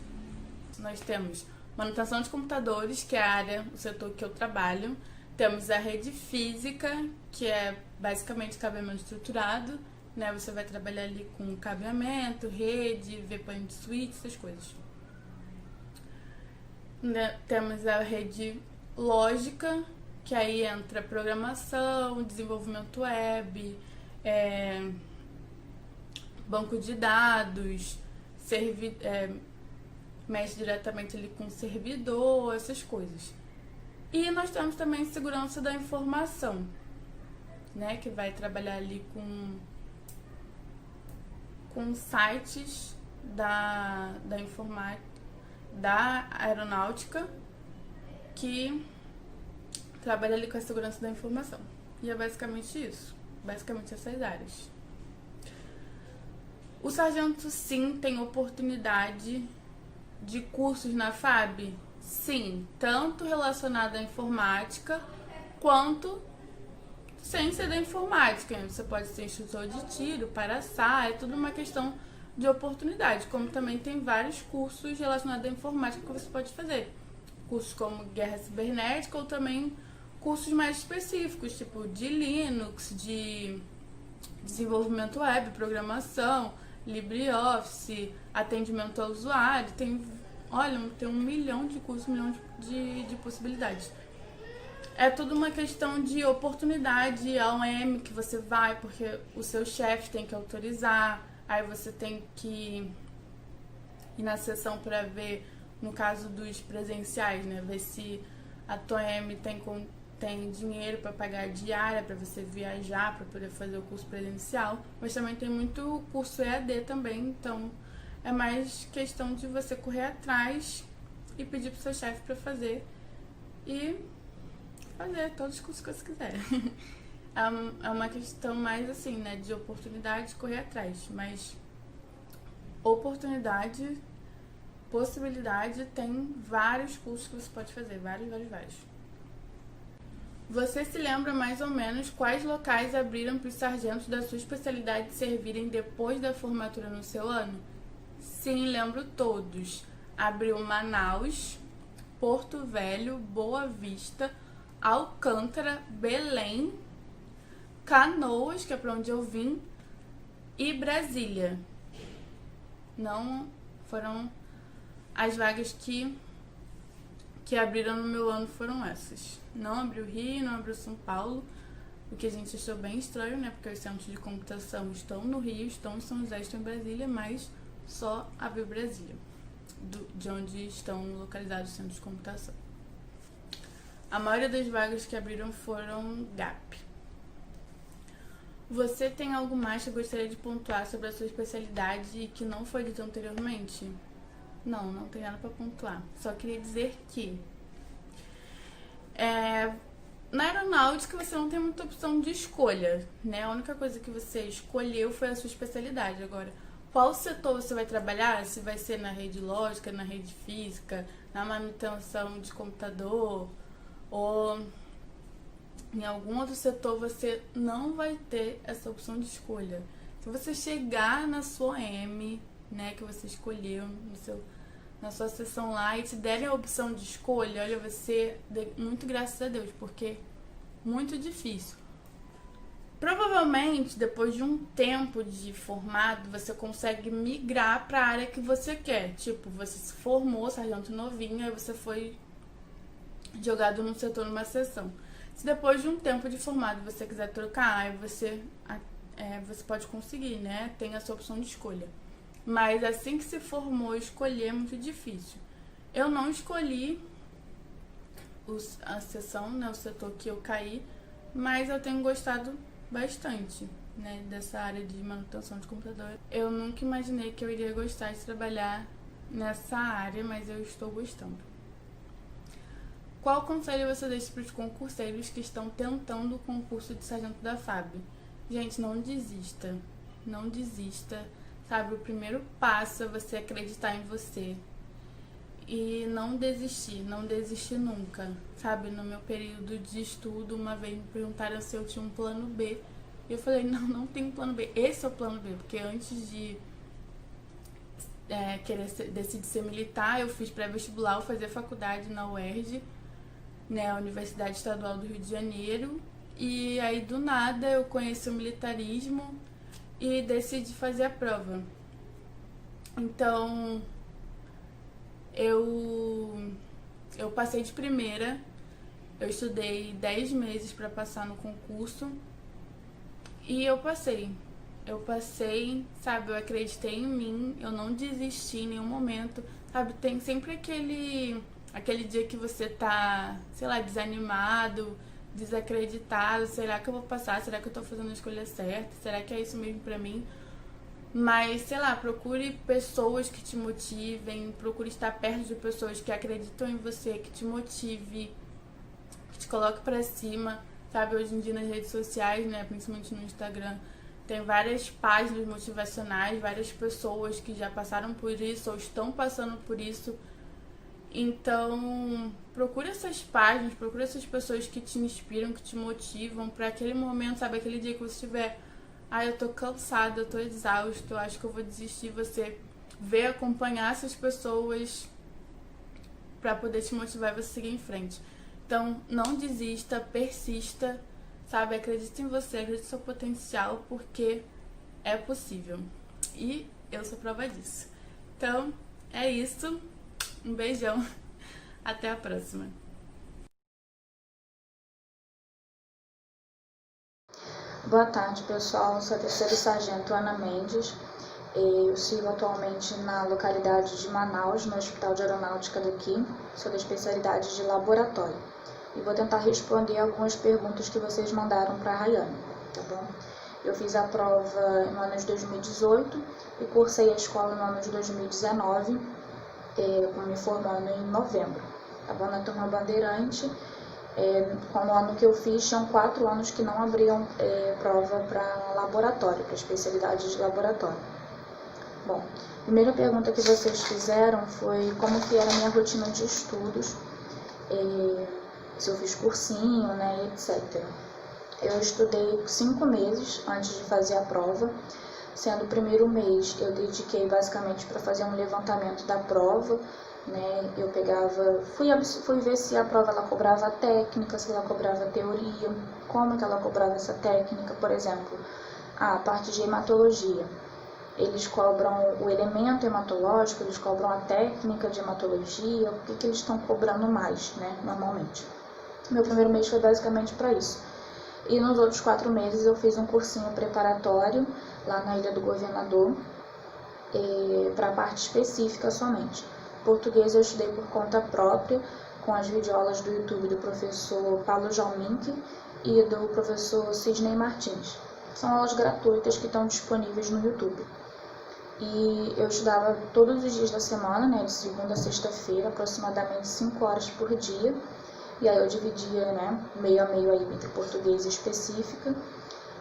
Nós temos manutenção de computadores, que é o setor que eu trabalho. Temos a rede física, que é basicamente cabeamento estruturado, né? Você vai trabalhar ali com cabeamento, rede, VPN de switch, essas coisas. Temos a rede lógica, que aí entra programação, desenvolvimento web, banco de dados, mexe diretamente ali com servidor, essas coisas. E nós temos também segurança da informação, né, que vai trabalhar ali com sites da informática, da aeronáutica, que trabalha ali com a segurança da informação. E é basicamente isso. Basicamente essas áreas. O sargento, sim, tem oportunidade de cursos na FAB? Sim. Tanto relacionado à informática, quanto sem ser da informática. Você pode ser instrutor de tiro, paraçá, é tudo uma questão de oportunidade. Como também tem vários cursos relacionados à informática que você pode fazer. Cursos como guerra cibernética ou também cursos mais específicos, tipo de Linux, de desenvolvimento web, programação, LibreOffice, atendimento ao usuário. Tem 1 milhão de cursos, 1 milhão de possibilidades. É tudo uma questão de oportunidade, a OM que você vai, porque o seu chefe tem que autorizar, aí você tem que ir na sessão para ver, no caso dos presenciais, né, ver se a tua OM tem dinheiro para pagar diária, para você viajar, para poder fazer o curso presencial, mas também tem muito curso EAD também, então é mais questão de você correr atrás e pedir pro seu chefe para fazer e fazer todos os cursos que você quiser. É uma questão mais assim, né, de oportunidade, correr atrás, mas oportunidade, possibilidade, tem vários cursos que você pode fazer, vários. Você se lembra mais ou menos quais locais abriram para os sargentos da sua especialidade servirem depois da formatura no seu ano? Sim, lembro todos. Abriu Manaus, Porto Velho, Boa Vista, Alcântara, Belém, Canoas, que é para onde eu vim, e Brasília. Não foram as vagas que abriram no meu ano foram essas. Não abriu Rio, não abriu São Paulo, o que a gente achou bem estranho, né? Porque os centros de computação estão no Rio, estão em São José, estão em Brasília, mas só abriu Brasília, de onde estão localizados os centros de computação. A maioria das vagas que abriram foram GAP. Você tem algo mais que gostaria de pontuar sobre a sua especialidade e que não foi dito anteriormente? Não tem nada para pontuar. Só queria dizer que na aeronáutica você não tem muita opção de escolha, né? A única coisa que você escolheu foi a sua especialidade. Agora, qual setor você vai trabalhar? Se vai ser na rede lógica, na rede física, na manutenção de computador ou em algum outro setor, você não vai ter essa opção de escolha. Se você chegar na sua M, né, que você escolheu na sua sessão lá e te derem a opção de escolha, olha, vai ser muito graças a Deus, porque muito difícil. Provavelmente, depois de um tempo de formado, você consegue migrar para a área que você quer. Tipo, você se formou, sargento novinho, aí você foi jogado num setor, numa sessão. Se depois de um tempo de formado você quiser trocar, aí você pode conseguir, né? Tem a sua opção de escolha. Mas assim que se formou, escolher é muito difícil. Eu não escolhi a sessão, né, o setor que eu caí, mas eu tenho gostado bastante, né, dessa área de manutenção de computador. Eu nunca imaginei que eu iria gostar de trabalhar nessa área, mas eu estou gostando. Qual conselho você deixa para os concurseiros que estão tentando o concurso de sargento da FAB? Gente, não desista. Não desista. Sabe, o primeiro passo é você acreditar em você. E não desistir nunca. Sabe, no meu período de estudo, uma vez me perguntaram se eu tinha um plano B. E eu falei, não tenho plano B. Esse é o plano B, porque antes de decidir ser militar, eu fiz pré-vestibular, eu fazia faculdade na UERJ, né, a Universidade Estadual do Rio de Janeiro, e aí do nada eu conheci o militarismo e decidi fazer a prova. Então eu passei de primeira, eu estudei 10 meses para passar no concurso e eu passei, sabe, eu acreditei em mim, eu não desisti em nenhum momento, sabe, tem sempre aquele dia que você tá, sei lá, desanimado, desacreditado, será que eu vou passar? Será que eu tô fazendo a escolha certa? Será que é isso mesmo pra mim? Mas, sei lá, procure pessoas que te motivem, procure estar perto de pessoas que acreditam em você, que te motive, que te coloque pra cima, sabe? Hoje em dia nas redes sociais, né, principalmente no Instagram, tem várias páginas motivacionais, várias pessoas que já passaram por isso ou estão passando por isso. Então, procure essas páginas, procure essas pessoas que te inspiram, que te motivam para aquele momento, sabe? Aquele dia que você estiver, eu tô cansada, eu tô exausto, eu acho que eu vou desistir. Você vê, acompanhar essas pessoas para poder te motivar e você seguir em frente. Então, não desista, persista, sabe? Acredite em você, acredite no seu potencial, porque é possível. E eu sou prova disso. Então, é isso. Um beijão. Até a próxima. Boa tarde, pessoal. Eu sou a terceira sargento Ana Mendes. Eu sirvo atualmente na localidade de Manaus, no Hospital de Aeronáutica daqui. Sou da especialidade de laboratório. E vou tentar responder algumas perguntas que vocês mandaram para a Rayane, tá bom? Eu fiz a prova no ano de 2018 e cursei a escola no ano de 2019, me formando em novembro, tá bom? Na turma Bandeirante, como o ano que eu fiz, tinham 4 anos que não abriam prova para laboratório, para especialidade de laboratório. Bom, a primeira pergunta que vocês fizeram foi como que era a minha rotina de estudos, se eu fiz cursinho, né, etc. Eu estudei 5 meses antes de fazer a prova, sendo o primeiro mês eu dediquei basicamente para fazer um levantamento da prova, né? Eu fui ver se a prova ela cobrava técnica, se ela cobrava teoria, como que ela cobrava essa técnica, por exemplo, a parte de hematologia. eles cobram o elemento hematológico, eles cobram a técnica de hematologia, o que eles estão cobrando mais, né, normalmente. Meu primeiro mês foi basicamente para isso. E nos outros 4 meses eu fiz um cursinho preparatório lá na Ilha do Governador, para a parte específica somente. Português eu estudei por conta própria, com as videoaulas do YouTube do professor Paulo Jalmink e do professor Sidney Martins. São aulas gratuitas que estão disponíveis no YouTube. E eu estudava todos os dias da semana, né, de segunda a sexta-feira, aproximadamente 5 horas por dia. E aí eu dividia, né, meio a meio aí entre português e específica.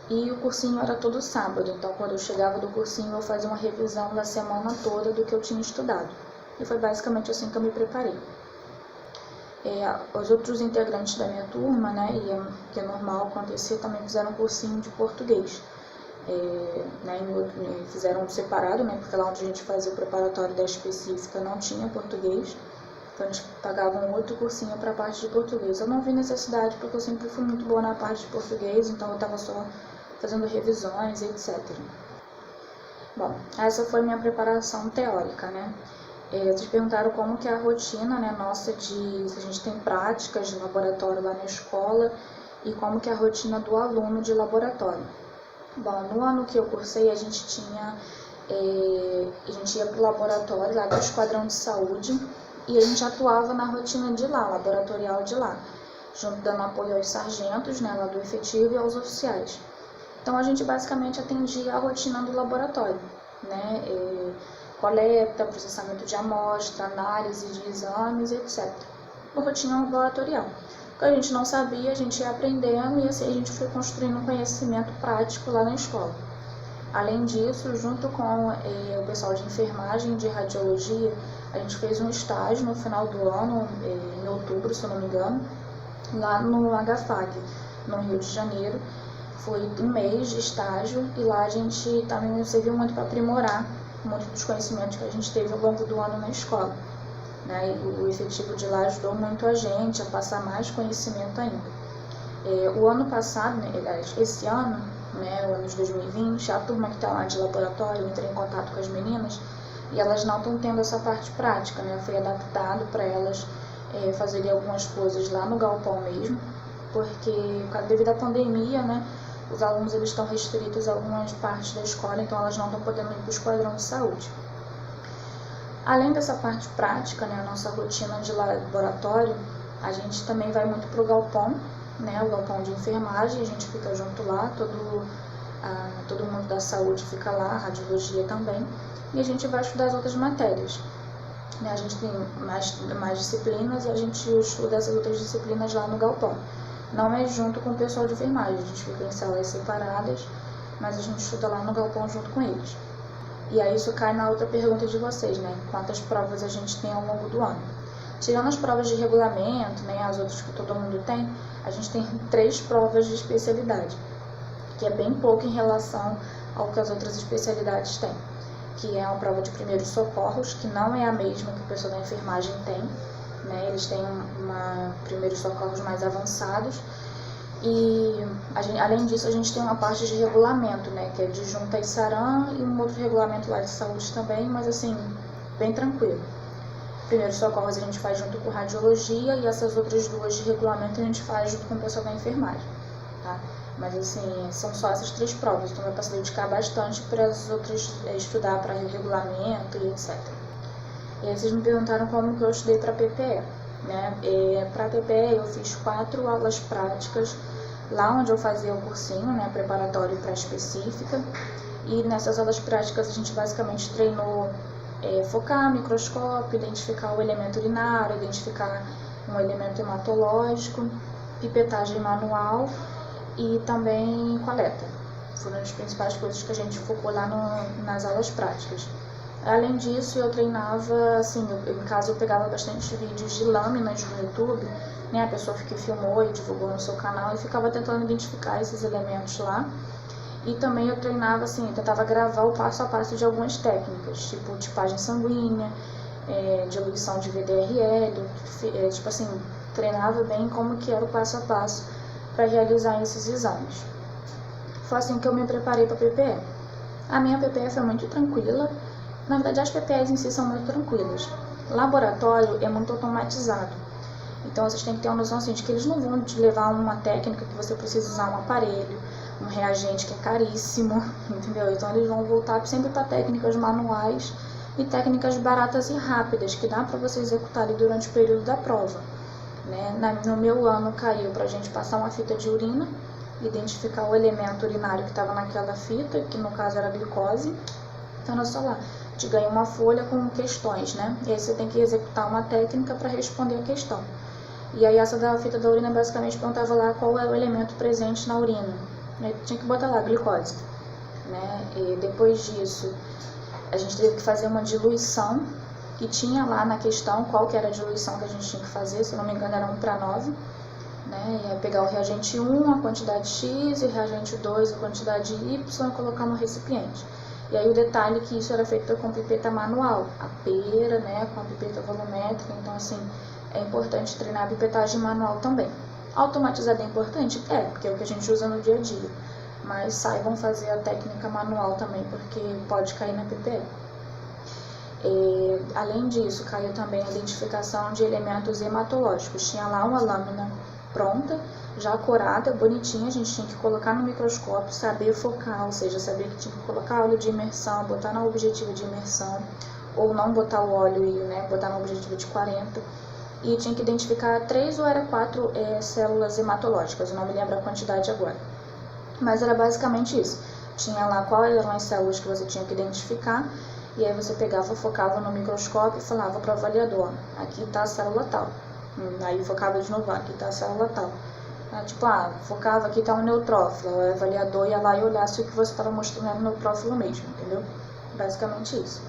E o cursinho era todo sábado, então quando eu chegava do cursinho eu fazia uma revisão da semana toda do que eu tinha estudado. E foi basicamente assim que eu me preparei. Os outros integrantes da minha turma, né, que é normal acontecer, também fizeram um cursinho de português. Fizeram separado, né, porque lá onde a gente fazia o preparatório da específica não tinha português. Então eles pagavam outro cursinho para a parte de português. Eu não vi necessidade porque eu sempre fui muito boa na parte de português, então eu estava só fazendo revisões, etc. Bom, essa foi minha preparação teórica, né? Vocês perguntaram como que é a rotina, né, nossa, se a gente tem práticas de laboratório lá na escola e como que é a rotina do aluno de laboratório. Bom, no ano que eu cursei a gente ia para o laboratório lá do Esquadrão de Saúde e a gente atuava na rotina de lá, laboratorial de lá, junto dando apoio aos sargentos, né, lá do efetivo e aos oficiais. Então a gente basicamente atendia a rotina do laboratório, né, coleta, processamento de amostra, análise de exames, etc. Uma rotina laboratorial. O que a gente não sabia, a gente ia aprendendo e assim a gente foi construindo um conhecimento prático lá na escola. Além disso, junto com o pessoal de enfermagem e de radiologia, a gente fez um estágio no final do ano, em outubro, se eu não me engano, lá no HFAG, no Rio de Janeiro. Foi um mês de estágio e lá a gente também serviu muito para aprimorar muitos dos conhecimentos que a gente teve ao longo do ano na escola, né? E o efetivo de lá ajudou muito a gente a passar mais conhecimento ainda. O ano passado, esse ano, né, o ano de 2020, a turma que está lá de laboratório, eu entrei em contato com as meninas e elas não estão tendo essa parte prática, né? Foi adaptado para elas fazerem algumas coisas lá no galpão mesmo, porque devido à pandemia, né, os alunos eles estão restritos a algumas partes da escola, então elas não estão podendo ir para o esquadrão de saúde. Além dessa parte prática, né, a nossa rotina de laboratório, a gente também vai muito para o galpão, né, o galpão de enfermagem, a gente fica junto lá, todo mundo da saúde fica lá, a radiologia também, e a gente vai estudar as outras matérias. A gente tem mais disciplinas e a gente estuda essas outras disciplinas lá no galpão. Não é junto com o pessoal de enfermagem, a gente fica em salas separadas, mas a gente estuda lá no galpão junto com eles. E aí isso cai na outra pergunta de vocês, né? Quantas provas a gente tem ao longo do ano? Tirando as provas de regulamento, né, as outras que todo mundo tem, a gente tem 3 provas de especialidade, que é bem pouco em relação ao que as outras especialidades têm. Que é uma prova de primeiros socorros, que não é a mesma que o pessoal da enfermagem tem, né? Eles têm primeiros socorros mais avançados. E além disso a gente tem uma parte de regulamento, né, que é de junta e saram, e um outro regulamento lá de saúde também, mas assim, bem tranquilo. Primeiros socorros a gente faz junto com radiologia e essas outras 2 de regulamento a gente faz junto com o pessoal da enfermagem, tá? Mas assim, são só essas 3 provas, então vai para se dedicar bastante para as outras estudar para regulamento e etc. E aí vocês me perguntaram como que eu estudei para PPE, né? Para PPE eu fiz 4 aulas práticas, lá onde eu fazia o cursinho, né, preparatório para específica, e nessas aulas práticas a gente basicamente treinou focar microscópio, identificar o elemento urinário, identificar um elemento hematológico, pipetagem manual e também coleta. Foram as principais coisas que a gente focou lá nas aulas práticas. Além disso, eu treinava, assim, em casa eu pegava bastante vídeos de lâminas no YouTube, né, a pessoa que filmou e divulgou no seu canal e ficava tentando identificar esses elementos lá. E também eu treinava, assim, eu tentava gravar o passo a passo de algumas técnicas, tipo tipagem sanguínea, diluição de VDRL, tipo assim, treinava bem como que era o passo a passo para realizar esses exames. Foi assim que eu me preparei para a PPE. A minha PPE foi muito tranquila. Na verdade, as PPEs em si são muito tranquilas. Laboratório é muito automatizado. Então, vocês têm que ter uma noção assim, de que eles não vão te levar uma técnica que você precisa usar um aparelho, um reagente que é caríssimo, entendeu? Então, eles vão voltar sempre para técnicas manuais e técnicas baratas e rápidas, que dá para você executar ali durante o período da prova. Né? No meu ano, caiu para a gente passar uma fita de urina, identificar o elemento urinário que estava naquela fita, que no caso era a glicose. Então, olha só lá, te ganha uma folha com questões, né? E aí você tem que executar uma técnica para responder a questão. E aí essa da fita da urina basicamente perguntava lá qual é o elemento presente na urina. Aí tinha que botar lá, glicose. Né? E depois disso, a gente teve que fazer uma diluição, que tinha lá na questão qual que era a diluição que a gente tinha que fazer, se eu não me engano era 1:9. Né? Ia pegar o reagente 1, a quantidade X, e o reagente 2, a quantidade Y, e colocar no recipiente. E aí o detalhe é que isso era feito com pipeta manual, a pera, né, com a pipeta volumétrica, então assim, é importante treinar a pipetagem manual também. Automatizada é importante? É, porque é o que a gente usa no dia a dia, mas saibam fazer a técnica manual também, porque pode cair na PPE. Além disso, caiu também a identificação de elementos hematológicos. Tinha lá uma lâmina pronta, já corada, bonitinha, a gente tinha que colocar no microscópio, saber focar, ou seja, saber que tinha que colocar óleo de imersão, botar na objetiva de imersão, ou não botar o óleo e, né, botar na objetiva de 40, e tinha que identificar 3 ou era 4 células hematológicas, eu não me lembro a quantidade agora, mas era basicamente isso. Tinha lá quais eram as células que você tinha que identificar, e aí você pegava, focava no microscópio e falava para o avaliador, aqui está a célula tal. Aí focava de novo, aqui está a célula tal. Focava, aqui está um neutrófilo. O avaliador ia lá e olhar se o que você estava mostrando era neutrófilo mesmo, entendeu? Basicamente isso.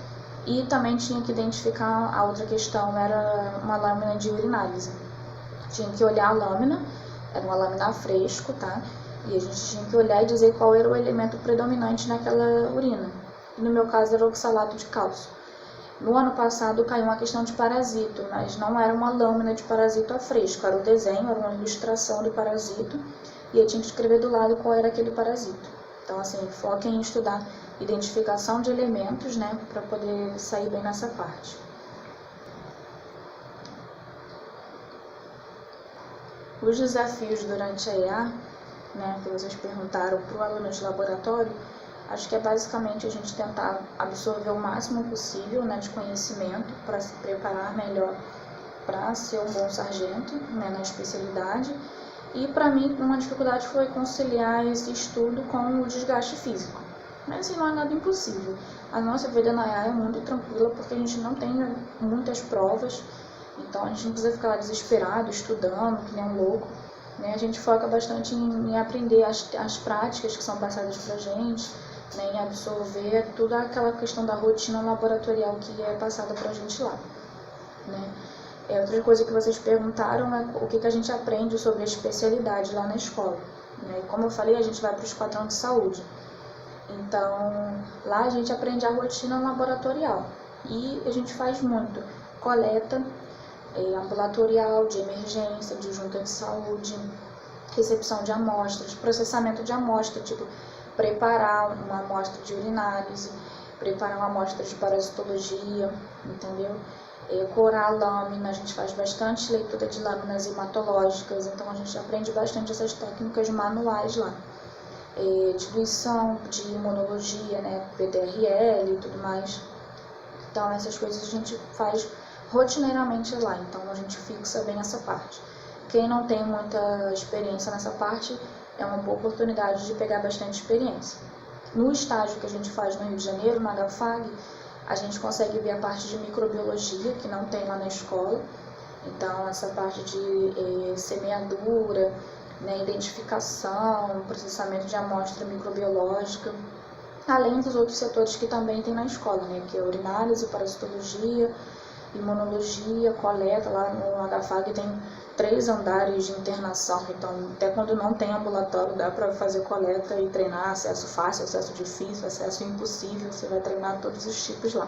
E também tinha que identificar, a outra questão era uma lâmina de urinálise. Tinha que olhar a lâmina, era uma lâmina a fresco, tá? E a gente tinha que olhar e dizer qual era o elemento predominante naquela urina. No meu caso era o oxalato de cálcio. No ano passado caiu uma questão de parasito, mas não era uma lâmina de parasito a fresco, era o desenho, era uma ilustração do parasito, e eu tinha que escrever do lado qual era aquele parasito. Então, assim, foquem em estudar identificação de elementos, né, para poder sair bem nessa parte. Os desafios durante a EA, né, que vocês perguntaram para o aluno de laboratório, acho que é basicamente a gente tentar absorver o máximo possível, né, de conhecimento para se preparar melhor para ser um bom sargento, né, na especialidade. E para mim uma dificuldade foi conciliar esse estudo com o desgaste físico. Mas assim, não é nada impossível. A nossa vida na EA é muito tranquila porque a gente não tem muitas provas, então a gente não precisa ficar desesperado, estudando, que nem um louco. Né? A gente foca bastante em aprender as práticas que são passadas para a gente, né, em absorver toda aquela questão da rotina laboratorial que é passada para a gente lá. Né? Outra coisa que vocês perguntaram é o que a gente aprende sobre a especialidade lá na escola. Né? E como eu falei, a gente vai para o esquadrão de saúde. Então, lá a gente aprende a rotina laboratorial e a gente faz muito coleta ambulatorial, de emergência, de junta de saúde, recepção de amostras, processamento de amostra, tipo preparar uma amostra de urinálise, preparar uma amostra de parasitologia, entendeu? Corar a lâmina, a gente faz bastante leitura de lâminas hematológicas, então a gente aprende bastante essas técnicas manuais lá. Diluição de imunologia, né, PDRL e tudo mais. Então essas coisas a gente faz rotineiramente lá, então a gente fixa bem essa parte. Quem não tem muita experiência nessa parte, é uma boa oportunidade de pegar bastante experiência. No estágio que a gente faz no Rio de Janeiro, na HFAG, a gente consegue ver a parte de microbiologia, que não tem lá na escola. Então, essa parte de semeadura, né, identificação, processamento de amostra microbiológica, além dos outros setores que também tem na escola, né, que é urinálise, parasitologia, imunologia, coleta. Lá no HFAG tem 3 andares de internação, então até quando não tem ambulatório dá para fazer coleta e treinar acesso fácil, acesso difícil, acesso impossível, você vai treinar todos os tipos lá.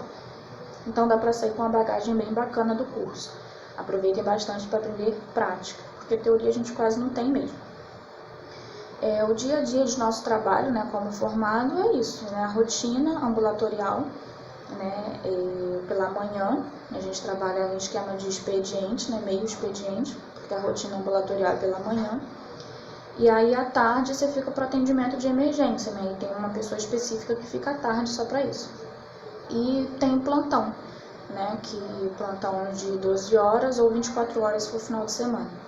Então dá para sair com uma bagagem bem bacana do curso. Aproveitem bastante para aprender prática, porque teoria a gente quase não tem mesmo. O dia a dia de nosso trabalho, né, como formado, é isso, né, a rotina ambulatorial, né, pela manhã, a gente trabalha no esquema de expediente, né, meio expediente, porque a rotina ambulatorial é pela manhã. E aí à tarde você fica para atendimento de emergência, né, e tem uma pessoa específica que fica à tarde só para isso. E tem plantão, né, que plantão de 12 horas ou 24 horas se for final de semana.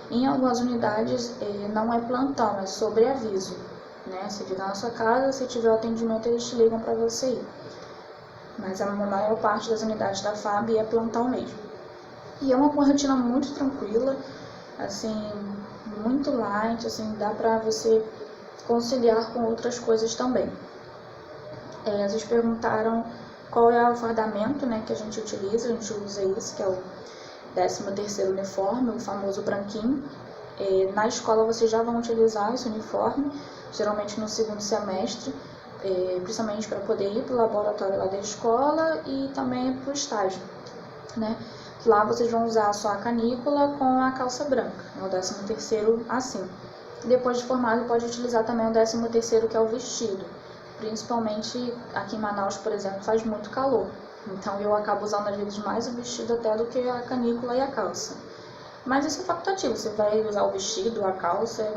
Em algumas unidades não é plantão, é sobreaviso, né? Você fica na sua casa, se tiver o atendimento eles te ligam para você ir. Mas a maior parte das unidades da FAB é plantão mesmo. E é uma rotina muito tranquila, assim, muito light, assim, dá para você conciliar com outras coisas também. Vocês perguntaram qual é o fardamento, né, que a gente usa esse, que é o 13º uniforme, o famoso branquinho. Na escola vocês já vão utilizar esse uniforme, geralmente no segundo semestre, principalmente para poder ir para o laboratório lá da escola e também para o estágio, né? Lá vocês vão usar só a canícula com a calça branca, o 13º assim. Depois de formado pode utilizar também o 13º, que é o vestido. Principalmente aqui em Manaus, por exemplo, faz muito calor. Então eu acabo usando às vezes mais o vestido até do que a canícula e a calça. Mas isso é facultativo, você vai usar o vestido, a calça, é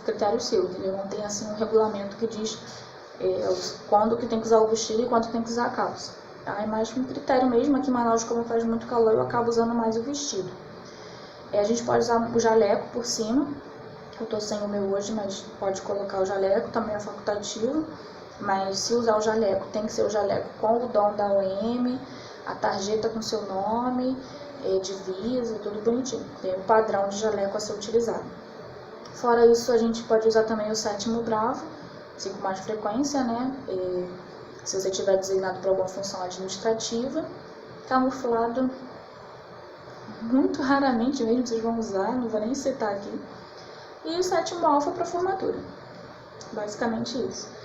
critério seu, entendeu? Não tem assim um regulamento que diz quando que tem que usar o vestido e quando tem que usar a calça. Tá? É mais um critério mesmo, aqui em Manaus, como faz muito calor, eu acabo usando mais o vestido. A gente pode usar o jaleco por cima, eu tô sem o meu hoje, mas pode colocar o jaleco, também é facultativo. Mas se usar o jaleco, tem que ser o jaleco com o dom da OM, a tarjeta com seu nome, divisa, tudo bonitinho. Tem um padrão de jaleco a ser utilizado. Fora isso, a gente pode usar também o 7º bravo, assim, com mais frequência, né? Se você tiver designado para alguma função administrativa. Camuflado, muito raramente mesmo vocês vão usar, não vou nem citar aqui. E o 7º alfa para formatura. Basicamente isso.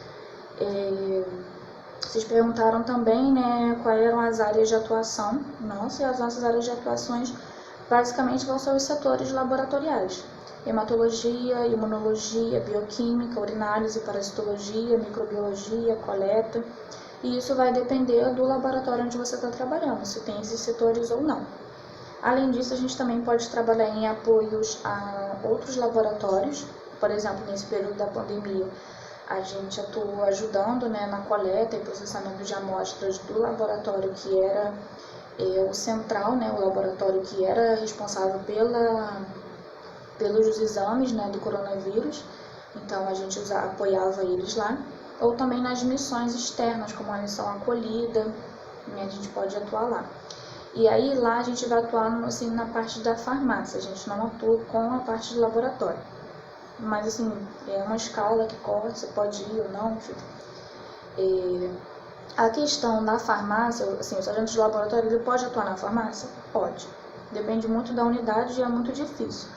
Vocês perguntaram também, né, quais eram as áreas de atuação nossa, e as nossas áreas de atuações basicamente vão ser os setores laboratoriais: hematologia, imunologia, bioquímica, urinálise, parasitologia, microbiologia, coleta, e isso vai depender do laboratório onde você está trabalhando, se tem esses setores ou não. Além disso, a gente também pode trabalhar em apoios a outros laboratórios. Por exemplo, nesse período da pandemia, a gente atuou ajudando, né, na coleta e processamento de amostras do laboratório que era o central, né, o laboratório que era responsável pelos exames, né, do coronavírus. Então a gente apoiava eles lá. Ou também nas missões externas, como a missão acolhida, né, a gente pode atuar lá. E aí lá a gente vai atuar assim, na parte da farmácia, a gente não atua com a parte de laboratório. Mas assim, é uma escala que corre, você pode ir ou não, enfim. A questão da farmácia, assim, o sargento de laboratório, ele pode atuar na farmácia? Pode. Depende muito da unidade e é muito difícil.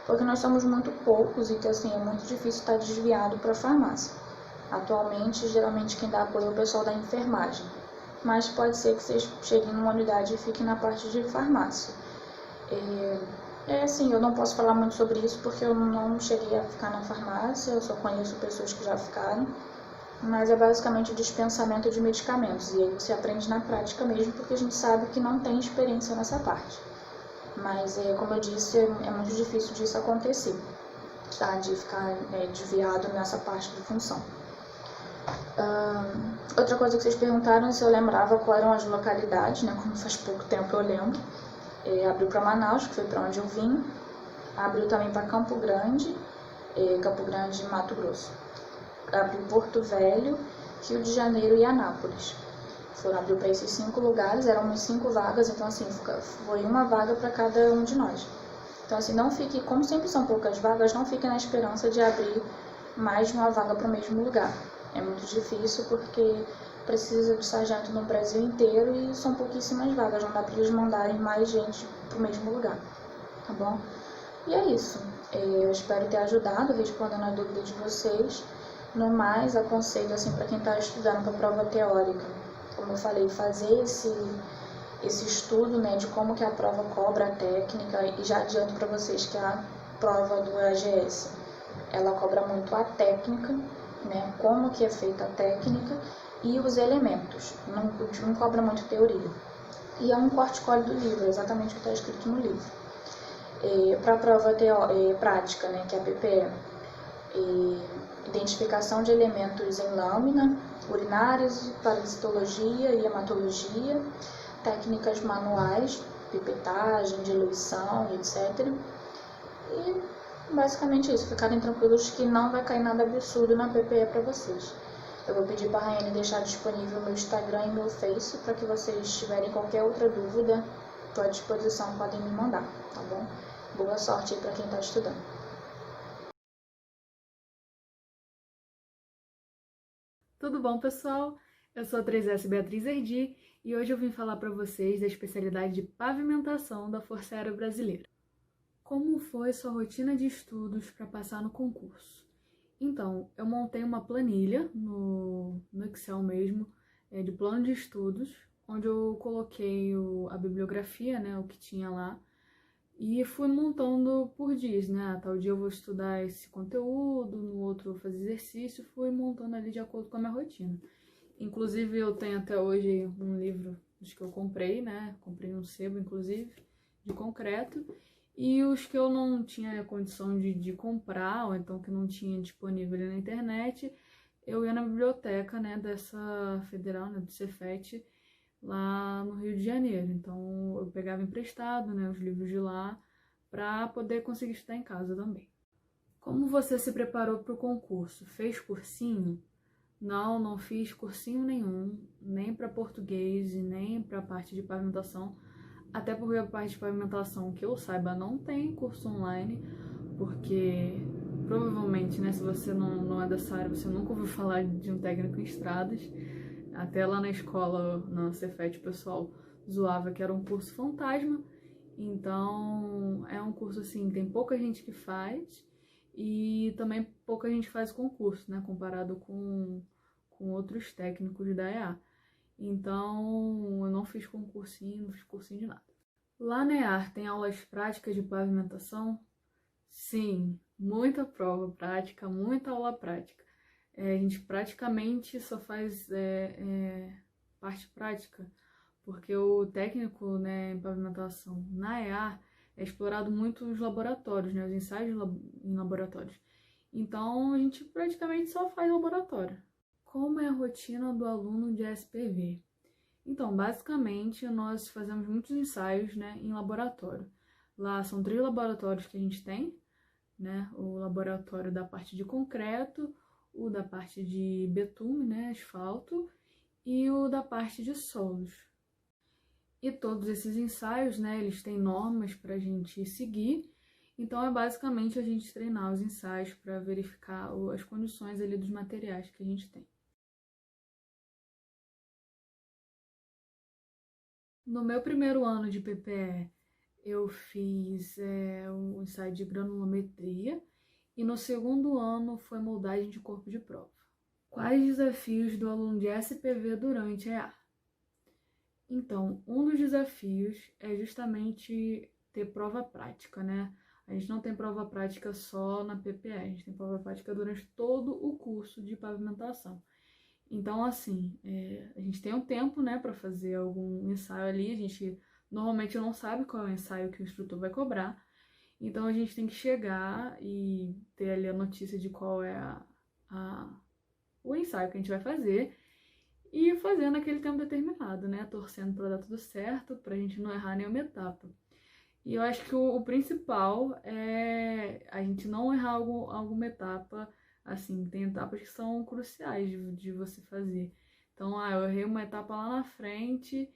Porque nós somos muito poucos e que assim, é muito difícil estar desviado para a farmácia. Atualmente, geralmente quem dá apoio é o pessoal da enfermagem. Mas pode ser que vocês cheguem numa unidade e fiquem na parte de farmácia. Assim, eu não posso falar muito sobre isso porque eu não cheguei a ficar na farmácia, eu só conheço pessoas que já ficaram, mas é basicamente o dispensamento de medicamentos, e aí você aprende na prática mesmo, porque a gente sabe que não tem experiência nessa parte. Mas, como eu disse, é muito difícil disso acontecer, tá? De ficar desviado nessa parte de função. Outra coisa que vocês perguntaram é se eu lembrava quais eram as localidades, né? Como faz pouco tempo eu lembro. Abriu para Manaus, que foi para onde eu vim. Abriu também para Campo Grande, Mato Grosso. Abriu Porto Velho, Rio de Janeiro e Anápolis. Abriu para esses 5 lugares, eram umas 5 vagas, então assim, foi uma vaga para cada um de nós. Então assim, não fique, como sempre são poucas vagas, não fique na esperança de abrir mais de uma vaga para o mesmo lugar. É muito difícil porque precisa de sargento no Brasil inteiro e são pouquíssimas vagas, não dá para eles mandarem mais gente para o mesmo lugar, tá bom? E é isso, eu espero ter ajudado respondendo a dúvida de vocês. No mais, aconselho assim, para quem está estudando para a prova teórica, como eu falei, fazer esse estudo, né, de como que a prova cobra a técnica, e já adianto para vocês que a prova do AGS ela cobra muito a técnica, né, como que é feita a técnica e os elementos, não cobra muito teoria. E é um corte-cole do livro, exatamente o que está escrito no livro. Para a prova prática, né, que é a PPE, identificação de elementos em lâmina, urinários, parasitologia e hematologia, técnicas manuais, pipetagem, diluição, etc. E basicamente isso, ficarem tranquilos que não vai cair nada absurdo na PPE para vocês. Eu vou pedir para a Raiane deixar disponível meu Instagram e meu Face para que vocês tiverem qualquer outra dúvida, estou à disposição, podem me mandar, tá bom? Boa sorte aí para quem está estudando. Tudo bom, pessoal? Eu sou a 3S Beatriz Erdi e hoje eu vim falar para vocês da especialidade de pavimentação da Força Aérea Brasileira. Como foi sua rotina de estudos para passar no concurso? Então, eu montei uma planilha no Excel mesmo, de plano de estudos, onde eu coloquei a bibliografia, né, o que tinha lá, e fui montando por dias, né? Tal dia eu vou estudar esse conteúdo, no outro eu vou fazer exercício, fui montando ali de acordo com a minha rotina. Inclusive eu tenho até hoje um livro dos que eu comprei, né? Comprei um sebo, inclusive, de concreto. E os que eu não tinha condição de comprar, ou então que não tinha disponível na internet, eu ia na biblioteca, né, dessa federal, né, do Cefet, lá no Rio de Janeiro. Então eu pegava emprestado, né, os livros de lá, para poder conseguir estudar em casa também. Como você se preparou para o concurso? Fez cursinho? Não fiz cursinho nenhum, nem para português e nem para a parte de pavimentação. Até porque a parte de pavimentação, que eu saiba, não tem curso online, porque provavelmente, né, se você não é dessa área, você nunca ouviu falar de um técnico em estradas. Até lá na escola, na Cefet, o pessoal zoava que era um curso fantasma. Então, é um curso assim, tem pouca gente que faz e também pouca gente faz concurso, né, comparado com outros técnicos da EA. Então, eu não fiz concursinho, não fiz cursinho de nada. Lá na EAR tem aulas práticas de pavimentação? Sim, muita prova prática, muita aula prática. A gente praticamente só faz parte prática, porque o técnico, né, em pavimentação na EAR é explorado muito os laboratórios, né, os ensaios em laboratórios. Então, a gente praticamente só faz laboratório. Como é a rotina do aluno de SPV? Então, basicamente, nós fazemos muitos ensaios, né, em laboratório. Lá são 3 laboratórios que a gente tem, né, o laboratório da parte de concreto, o da parte de betume, né, asfalto, e o da parte de solos. E todos esses ensaios, né, eles têm normas para a gente seguir, então é basicamente a gente treinar os ensaios para verificar as condições ali dos materiais que a gente tem. No meu primeiro ano de PPE, eu fiz o ensaio de granulometria e no segundo ano foi moldagem de corpo de prova. Quais desafios do aluno de SPV durante a EA? Então, um dos desafios é justamente ter prova prática, né? A gente não tem prova prática só na PPE, a gente tem prova prática durante todo o curso de pavimentação. Então, assim, a gente tem um tempo, né, para fazer algum ensaio ali, a gente normalmente não sabe qual é o ensaio que o instrutor vai cobrar, então a gente tem que chegar e ter ali a notícia de qual é o ensaio que a gente vai fazer e fazer naquele tempo determinado, né, torcendo para dar tudo certo, pra gente não errar nenhuma etapa. E eu acho que o principal é a gente não errar alguma etapa. Assim, tem etapas que são cruciais de você fazer. Então, eu errei uma etapa lá na frente,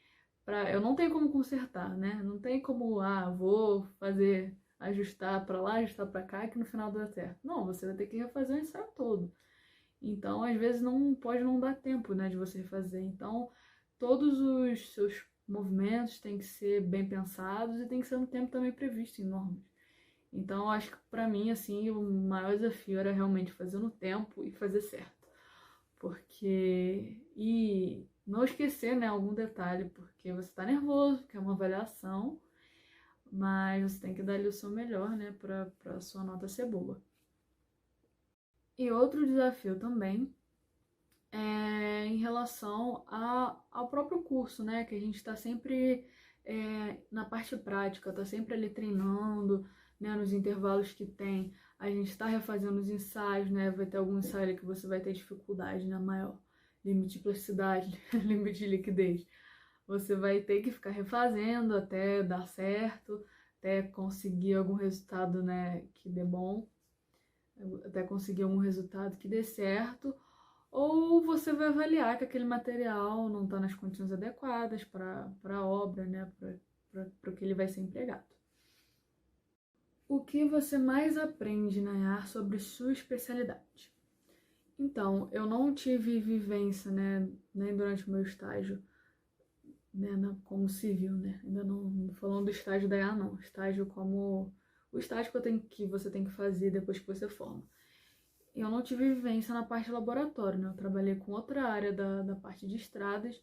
eu não tenho como consertar, né? Não tem como, vou fazer, ajustar pra lá, ajustar pra cá, que no final dá certo. Não, você vai ter que refazer o ensaio todo. Então, às vezes, pode não dar tempo, né, de você refazer. Então, todos os seus movimentos têm que ser bem pensados e tem que ser no tempo também previsto em normas. Então, eu acho que pra mim, assim, o maior desafio era realmente fazer no tempo e fazer certo. E não esquecer, né, algum detalhe, porque você tá nervoso, porque é uma avaliação, mas você tem que dar ali o seu melhor, né, pra sua nota ser boa. E outro desafio também é em relação ao próprio curso, né? Que a gente está sempre na parte prática, está sempre ali treinando, né? Nos intervalos que tem, a gente está refazendo os ensaios, né? Vai ter algum ensaio ali que você vai ter dificuldade, né? Maior, limite de plasticidade, limite de liquidez. Você vai ter que ficar refazendo até dar certo, até conseguir algum resultado, né? Que dê bom, até conseguir algum resultado que dê certo. Ou você vai avaliar que aquele material não está nas condições adequadas para a obra, né? Para o que ele vai ser empregado. O que você mais aprende na IAR sobre sua especialidade? Então, eu não tive vivência, né, nem durante o meu estágio, né, como civil, né? Ainda não falando do estágio da IAR, não. Estágio como o estágio que você tem que fazer depois que você forma. Eu não tive vivência na parte laboratório, né? Eu trabalhei com outra área da parte de estradas.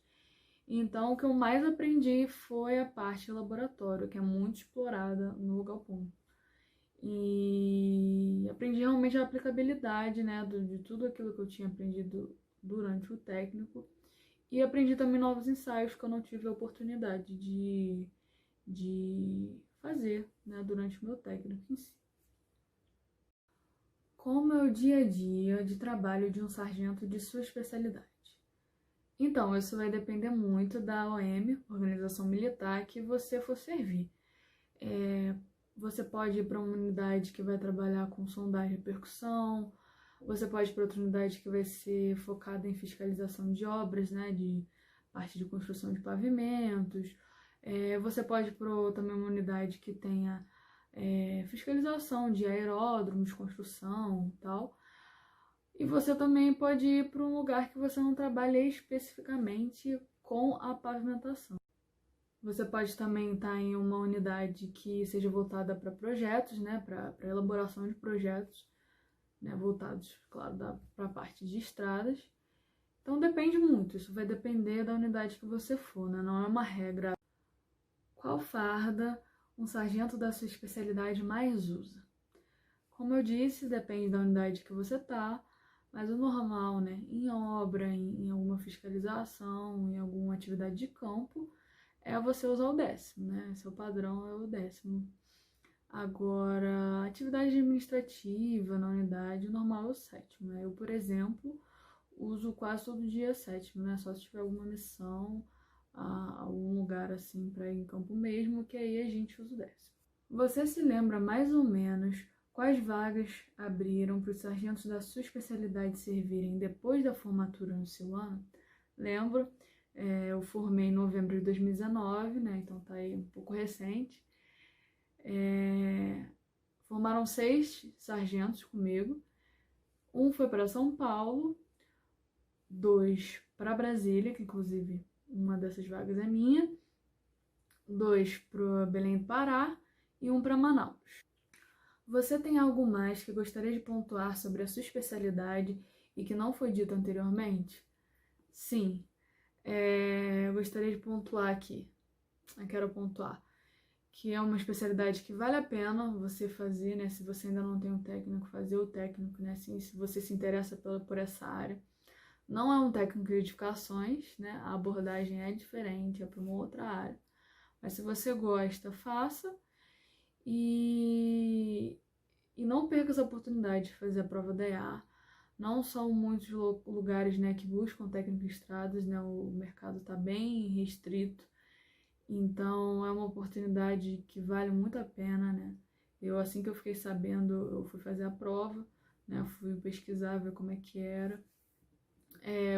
Então, o que eu mais aprendi foi a parte laboratório, que é muito explorada no galpão. E aprendi realmente a aplicabilidade, né, de tudo aquilo que eu tinha aprendido durante o técnico. E aprendi também novos ensaios que eu não tive a oportunidade de fazer, né, durante o meu técnico em si. Como é o dia a dia de trabalho de um sargento de sua especialidade? Então, isso vai depender muito da OM, Organização Militar, que você for servir. Você pode ir para uma unidade que vai trabalhar com sondagem e percussão, você pode ir para outra unidade que vai ser focada em fiscalização de obras, né, de parte de construção de pavimentos. Você pode ir para também uma unidade que tenha fiscalização de aeródromos, construção e tal. E você também pode ir para um lugar que você não trabalhe especificamente com a pavimentação. Você pode também estar em uma unidade que seja voltada para projetos, né, para elaboração de projetos, né, voltados, claro, para a parte de estradas. Então depende muito, isso vai depender da unidade que você for, né, não é uma regra. Qual farda um sargento da sua especialidade mais usa? Como eu disse, depende da unidade que você tá, mas o normal, né, em obra, em alguma fiscalização, em alguma atividade de campo, é você usar o 10º, né? Seu padrão é o 10º. Agora, atividade administrativa na unidade, o normal é o 7º, né? Eu, por exemplo, uso quase todo dia 7º, né? Só se tiver alguma missão, algum lugar assim para ir em campo mesmo, que aí a gente usa o 10º. Você se lembra mais ou menos quais vagas abriram para os sargentos da sua especialidade servirem depois da formatura no seu ano? Lembro, eu formei em novembro de 2019, né? Então tá aí um pouco recente. Formaram 6 sargentos comigo. Um foi para São Paulo, 2 para Brasília, que inclusive uma dessas vagas é minha, 2 para Belém do Pará e 1 para Manaus. Você tem algo mais que gostaria de pontuar sobre a sua especialidade e que não foi dito anteriormente? Sim, eu gostaria de pontuar aqui, eu quero pontuar, que é uma especialidade que vale a pena você fazer, né? Se você ainda não tem um técnico, fazer o técnico, né? Assim, se você se interessa por essa área. Não é um técnico de edificações, né? A abordagem é diferente, é para uma outra área. Mas se você gosta, faça. E não perca essa oportunidade de fazer a prova da IAR. Não são muitos lugares, né, que buscam técnico de estradas, né? O mercado está bem restrito. Então, é uma oportunidade que vale muito a pena, né? Assim que eu fiquei sabendo, eu fui fazer a prova, né? Fui pesquisar, ver como é que era.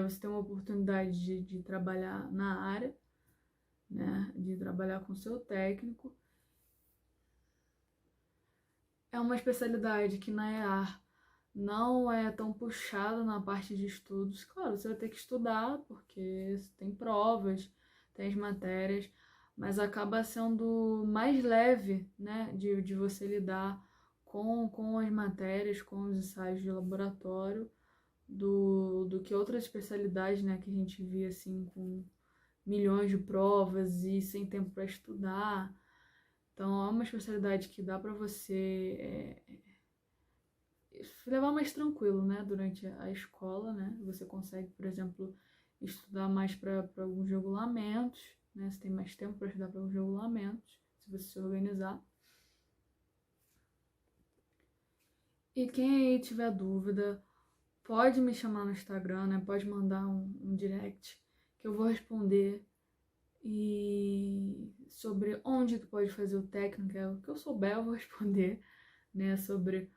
Você tem uma oportunidade de trabalhar na área, né? De trabalhar com o seu técnico. É uma especialidade que na EAR não é tão puxada na parte de estudos. Claro, você vai ter que estudar, porque tem provas, tem as matérias, mas acaba sendo mais leve, né, de você lidar com as matérias, com os ensaios de laboratório, do que outras especialidades, né, que a gente via assim com milhões de provas e sem tempo para estudar. Então é uma especialidade que dá para você levar mais tranquilo, né, durante a escola, né? Você consegue, por exemplo, estudar mais para alguns regulamentos, né? Você tem mais tempo para estudar para alguns regulamentos, se você se organizar. E quem aí tiver dúvida, pode me chamar no Instagram, né? Pode mandar um direct que eu vou responder. E sobre onde tu pode fazer o técnico, o que eu souber eu vou responder, né? Sobre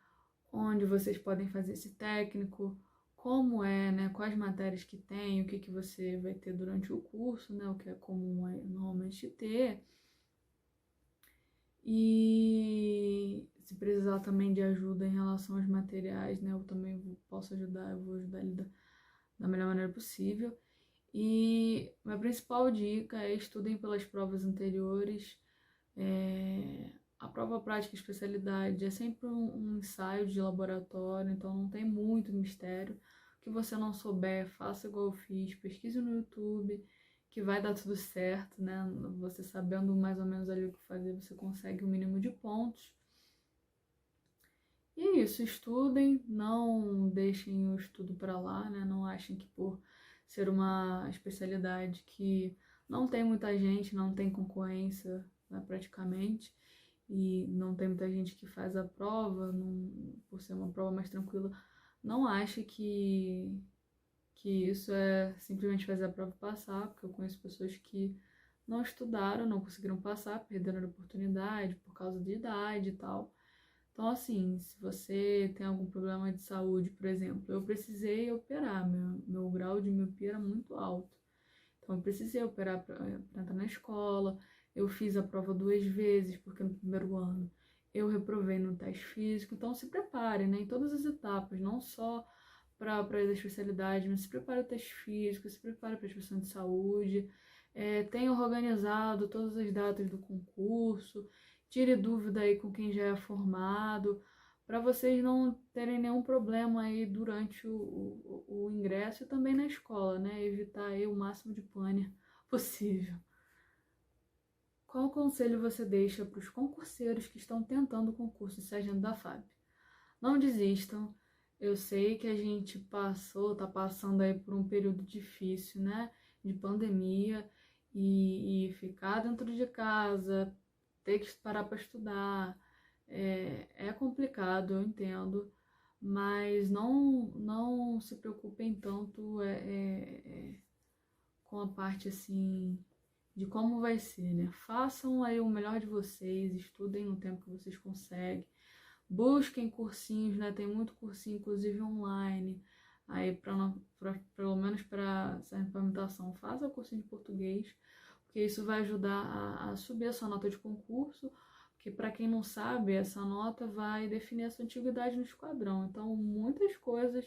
onde vocês podem fazer esse técnico, como é, né? Quais matérias que tem, o que você vai ter durante o curso, né? O que é comum normalmente ter. E se precisar também de ajuda em relação aos materiais, né? Eu também posso ajudar, eu vou ajudar ele da melhor maneira possível. E minha principal dica é estudem pelas provas anteriores. A prova prática e especialidade é sempre um ensaio de laboratório, então não tem muito mistério. O que você não souber, faça igual eu fiz, pesquise no YouTube, que vai dar tudo certo, né? Você sabendo mais ou menos ali o que fazer, você consegue o mínimo de pontos. E é isso, estudem, não deixem o estudo para lá, né? Não achem que por ser uma especialidade que não tem muita gente, não tem concorrência, né, praticamente, e não tem muita gente que faz a prova, por ser uma prova mais tranquila, não ache que isso é simplesmente fazer a prova e passar, porque eu conheço pessoas que não estudaram, não conseguiram passar, perderam a oportunidade por causa de idade e tal. Então, assim, se você tem algum problema de saúde, por exemplo, eu precisei operar, meu grau de miopia era muito alto. Então, eu precisei operar para entrar na escola. Eu fiz a prova 2 vezes, porque no primeiro ano eu reprovei no teste físico. Então, se prepare, né, em todas as etapas, não só para a especialidade, mas se prepare para o teste físico, se prepare para a inspeção de saúde. Tenha organizado todas as datas do concurso. Tire dúvida aí com quem já é formado, para vocês não terem nenhum problema aí durante o ingresso e também na escola, né? Evitar aí o máximo de pane possível. Qual conselho você deixa para os concurseiros que estão tentando o concurso de sargento da FAB? Não desistam. Eu sei que a gente tá passando aí por um período difícil, né? De pandemia e ficar dentro de casa, ter que parar para estudar, é complicado, eu entendo, mas não se preocupem tanto com a parte assim de como vai ser, né? Façam aí o melhor de vocês, estudem no tempo que vocês conseguem, busquem cursinhos, né? Tem muito cursinho, inclusive online, aí pelo menos para essa implementação, faça o cursinho de português, porque isso vai ajudar a subir a sua nota de concurso, porque para quem não sabe, essa nota vai definir a sua antiguidade no esquadrão. Então, muitas coisas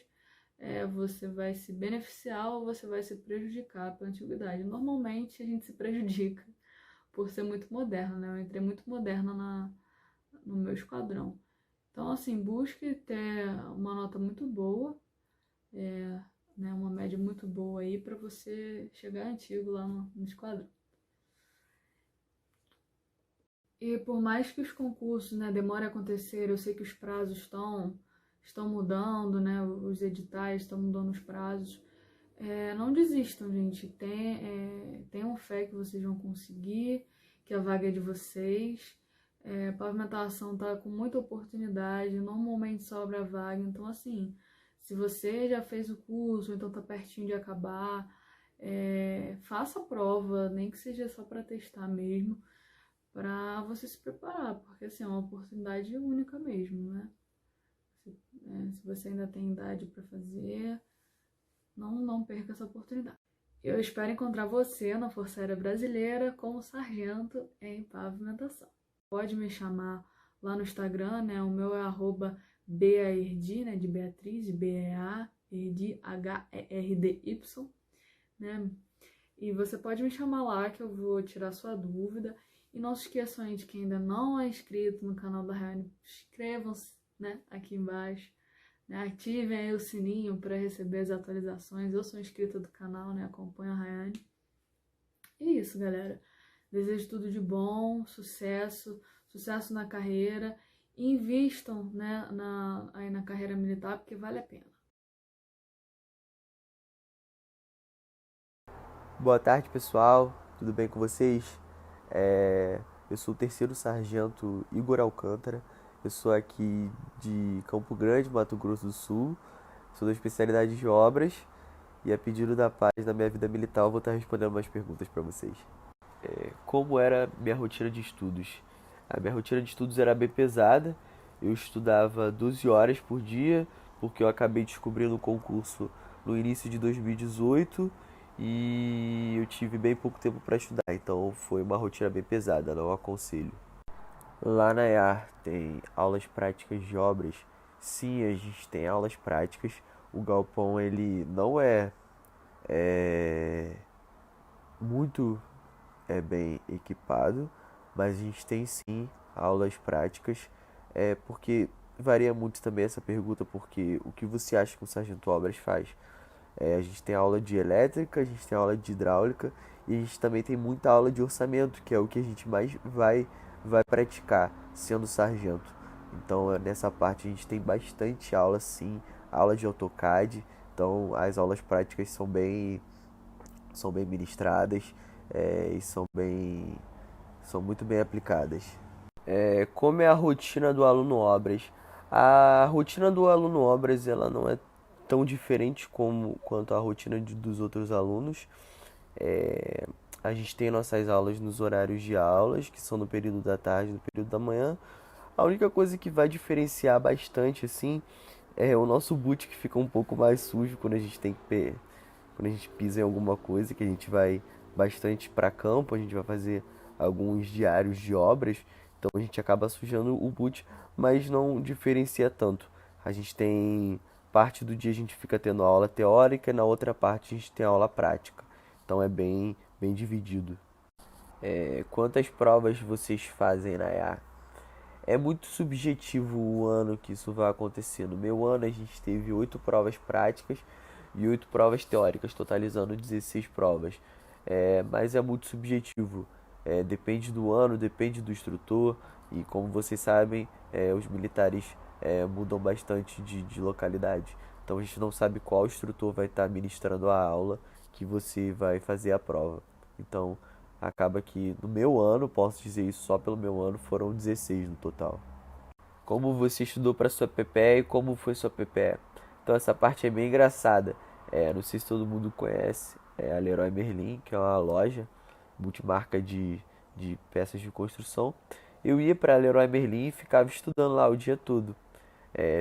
você vai se beneficiar ou você vai se prejudicar pela antiguidade. Normalmente, a gente se prejudica por ser muito moderna, né? Eu entrei muito moderna no meu esquadrão. Então, assim, busque ter uma nota muito boa, né, uma média muito boa aí para você chegar antigo lá no esquadrão. E por mais que os concursos, né, demorem a acontecer, eu sei que os prazos estão mudando, né, os editais estão mudando os prazos. Não desistam, gente. Tenham fé que vocês vão conseguir, que a vaga é de vocês. A pavimentação tá com muita oportunidade, normalmente sobra vaga. Então, assim, se você já fez o curso, então tá pertinho de acabar, faça a prova, nem que seja só para testar mesmo, para você se preparar, porque assim, é uma oportunidade única mesmo, né? Se você ainda tem idade para fazer, não perca essa oportunidade. Eu espero encontrar você na Força Aérea Brasileira como sargento em pavimentação. Pode me chamar lá no Instagram, né? O meu é @beaerdy, né? De Beatriz, Beaerdy, Herdy, né? E você pode me chamar lá que eu vou tirar sua dúvida. E não se esqueçam aí de que ainda não é inscrito no canal da Rayane, inscrevam-se, né, aqui embaixo, né, ativem aí o sininho para receber as atualizações. Eu sou inscrita do canal, né, acompanho a Rayane. E é isso, galera. Desejo tudo de bom, sucesso na carreira e invistam, né, aí na carreira militar, porque vale a pena. Boa tarde, pessoal. Tudo bem com vocês? Eu sou o terceiro sargento Igor Alcântara. Eu sou aqui de Campo Grande, Mato Grosso do Sul. Sou da especialidade de obras e a pedido da paz na minha vida militar eu vou estar respondendo umas perguntas para vocês. Como era minha rotina de estudos? A minha rotina de estudos era bem pesada. Eu estudava 12 horas por dia, porque eu acabei descobrindo o concurso no início de 2018 e eu tive bem pouco tempo para estudar, então foi uma rotina bem pesada, não aconselho. Lá na EAR tem aulas práticas de obras? Sim, a gente tem aulas práticas. O galpão ele não é muito bem equipado, mas a gente tem sim aulas práticas, porque varia muito também essa pergunta, porque o que você acha que um sargento obras faz? A gente tem aula de elétrica, a gente tem aula de hidráulica e a gente também tem muita aula de orçamento, que é o que a gente mais vai praticar sendo sargento. Então nessa parte a gente tem bastante aula sim, aula de AutoCAD, então as aulas práticas são bem ministradas e são muito bem aplicadas. Como é a rotina do aluno obras? A rotina do aluno obras ela não é tão diferente quanto a rotina dos outros alunos. A gente tem nossas aulas nos horários de aulas, que são no período da tarde e no período da manhã. A única coisa que vai diferenciar bastante assim é o nosso boot, que fica um pouco mais sujo quando a gente quando a gente pisa em alguma coisa, que a gente vai bastante para campo, a gente vai fazer alguns diários de obras, então a gente acaba sujando o boot, mas não diferencia tanto. A gente tem parte do dia a gente fica tendo aula teórica e na outra parte a gente tem aula prática, então é bem dividido. Quantas provas vocês fazem na EAR? É muito subjetivo o ano que isso vai acontecer. No meu ano a gente teve 8 provas práticas e 8 provas teóricas, totalizando 16 provas. Mas é muito subjetivo. Depende do ano, depende do instrutor e como vocês sabem, os militares mudam bastante de localidade. Então a gente não sabe qual instrutor vai estar ministrando a aula que você vai fazer a prova. Então acaba que no meu ano, posso dizer isso só pelo meu ano, foram 16 no total. Como você estudou para sua PPE e como foi sua PPE? Então essa parte é bem engraçada. Não sei se todo mundo conhece, a Leroy Merlin, que é uma loja multimarca de peças de construção. Eu ia para a Leroy Merlin e ficava estudando lá o dia todo.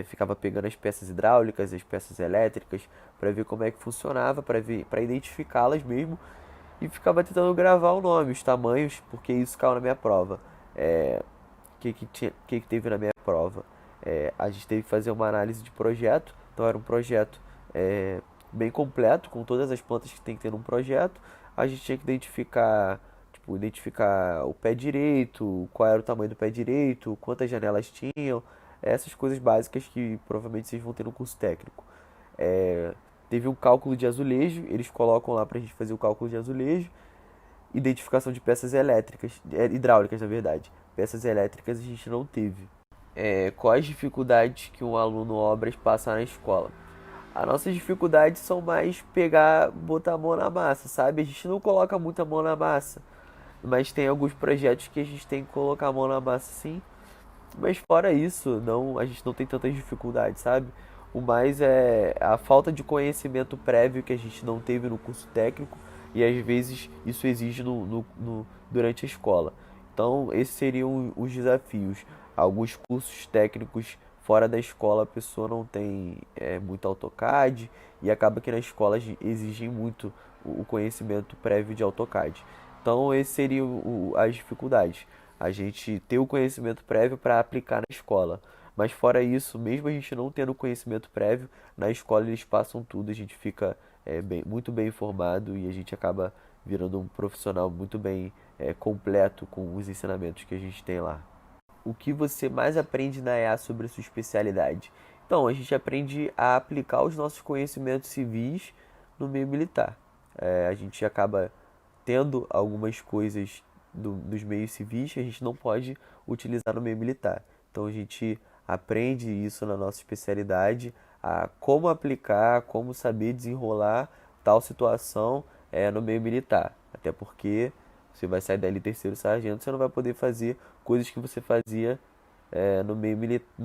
Ficava pegando as peças hidráulicas, as peças elétricas, para ver como é que funcionava, para identificá-las mesmo, e ficava tentando gravar o nome, os tamanhos, porque isso caiu na minha prova. Que teve na minha prova? A gente teve que fazer uma análise de projeto, então era um projeto bem completo, com todas as plantas que tem que ter num projeto. A gente tinha que identificar o pé direito, qual era o tamanho do pé direito, quantas janelas tinham, essas coisas básicas que provavelmente vocês vão ter no curso técnico. Teve um cálculo de azulejo, eles colocam lá pra gente fazer o cálculo de azulejo, identificação de peças elétricas, hidráulicas na verdade. Peças elétricas a gente não teve. Quais dificuldades que um aluno obras passa na escola? As nossas dificuldades são mais botar a mão na massa, sabe? A gente não coloca muita mão na massa, mas tem alguns projetos que a gente tem que colocar a mão na massa sim. Mas fora isso, a gente não tem tantas dificuldades, sabe? O mais é a falta de conhecimento prévio que a gente não teve no curso técnico e às vezes isso exige durante a escola. Então, esses seriam os desafios. Alguns cursos técnicos fora da escola a pessoa não tem muito AutoCAD e acaba que na escola exigem muito o conhecimento prévio de AutoCAD. Então, esses seriam as dificuldades. A gente ter o conhecimento prévio para aplicar na escola. Mas fora isso, mesmo a gente não tendo conhecimento prévio, na escola eles passam tudo, a gente fica muito bem informado e a gente acaba virando um profissional muito bem completo com os ensinamentos que a gente tem lá. O que você mais aprende na EA sobre a sua especialidade? Então, a gente aprende a aplicar os nossos conhecimentos civis no meio militar. A gente acaba tendo algumas coisas dos meios civis que a gente não pode utilizar no meio militar. Então a gente aprende isso na nossa especialidade, a como aplicar, como saber desenrolar tal situação no meio militar. Até porque você vai sair dali terceiro sargento, você não vai poder fazer coisas que você fazia no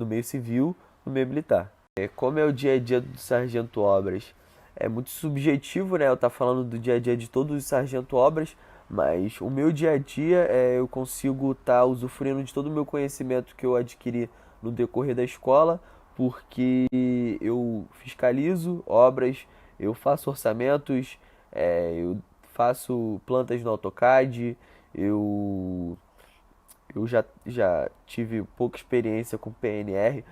meio civil, no meio militar. Como é o dia a dia do sargento obras? É muito subjetivo, né? Eu estar falando do dia a dia de todos os sargento obras, mas o meu dia a dia eu consigo estar usufruindo de todo o meu conhecimento que eu adquiri no decorrer da escola, porque eu fiscalizo obras, eu faço orçamentos, eu faço plantas no AutoCAD, eu já tive pouca experiência com PNR,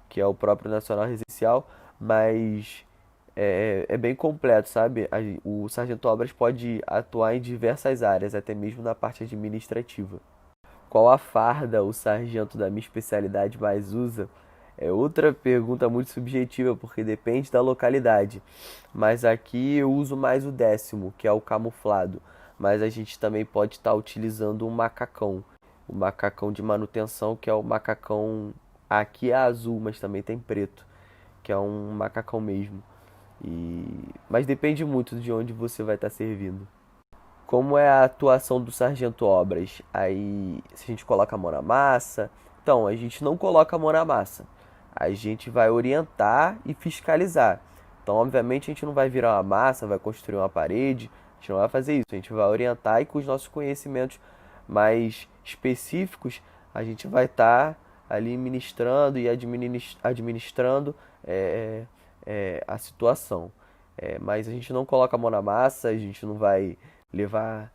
que é o próprio Nacional Residencial, mas é bem completo, sabe? O sargento obras pode atuar em diversas áreas, até mesmo na parte administrativa. Qual a farda o sargento da minha especialidade mais usa? É outra pergunta muito subjetiva, porque depende da localidade. Mas aqui eu uso mais o 10º, que é o camuflado. Mas a gente também pode estar utilizando um macacão. O macacão de manutenção, que é o macacão... Aqui é azul, mas também tem preto, que é um macacão mesmo. Mas depende muito de onde você vai estar servindo. Como é a atuação do sargento obras? Aí, se a gente coloca a mão na massa... Então, a gente não coloca a mão na massa. A gente vai orientar e fiscalizar. Então, obviamente, a gente não vai virar uma massa, vai construir uma parede. A gente não vai fazer isso. A gente vai orientar e com os nossos conhecimentos mais específicos, a gente vai estar ali ministrando e administrando a situação. Mas a gente não coloca a mão na massa, a gente não vai levar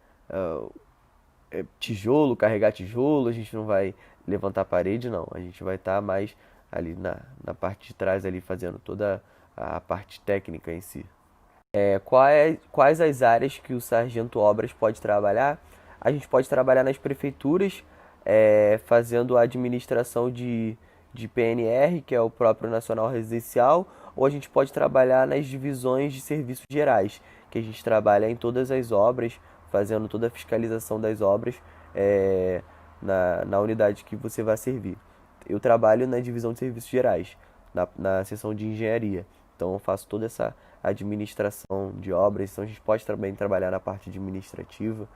tijolo, carregar tijolo, a gente não vai levantar a parede, não. A gente vai estar mais ali na parte de trás, ali fazendo toda a parte técnica em si. Quais as áreas que o sargento obras pode trabalhar? A gente pode trabalhar nas prefeituras, fazendo a administração de PNR, que é o próprio Nacional Residencial, ou a gente pode trabalhar nas divisões de serviços gerais, que a gente trabalha em todas as obras, fazendo toda a fiscalização das obras na unidade que você vai servir. Eu trabalho na divisão de serviços gerais, na seção de engenharia. Então eu faço toda essa administração de obras. Então a gente pode também trabalhar na parte administrativa,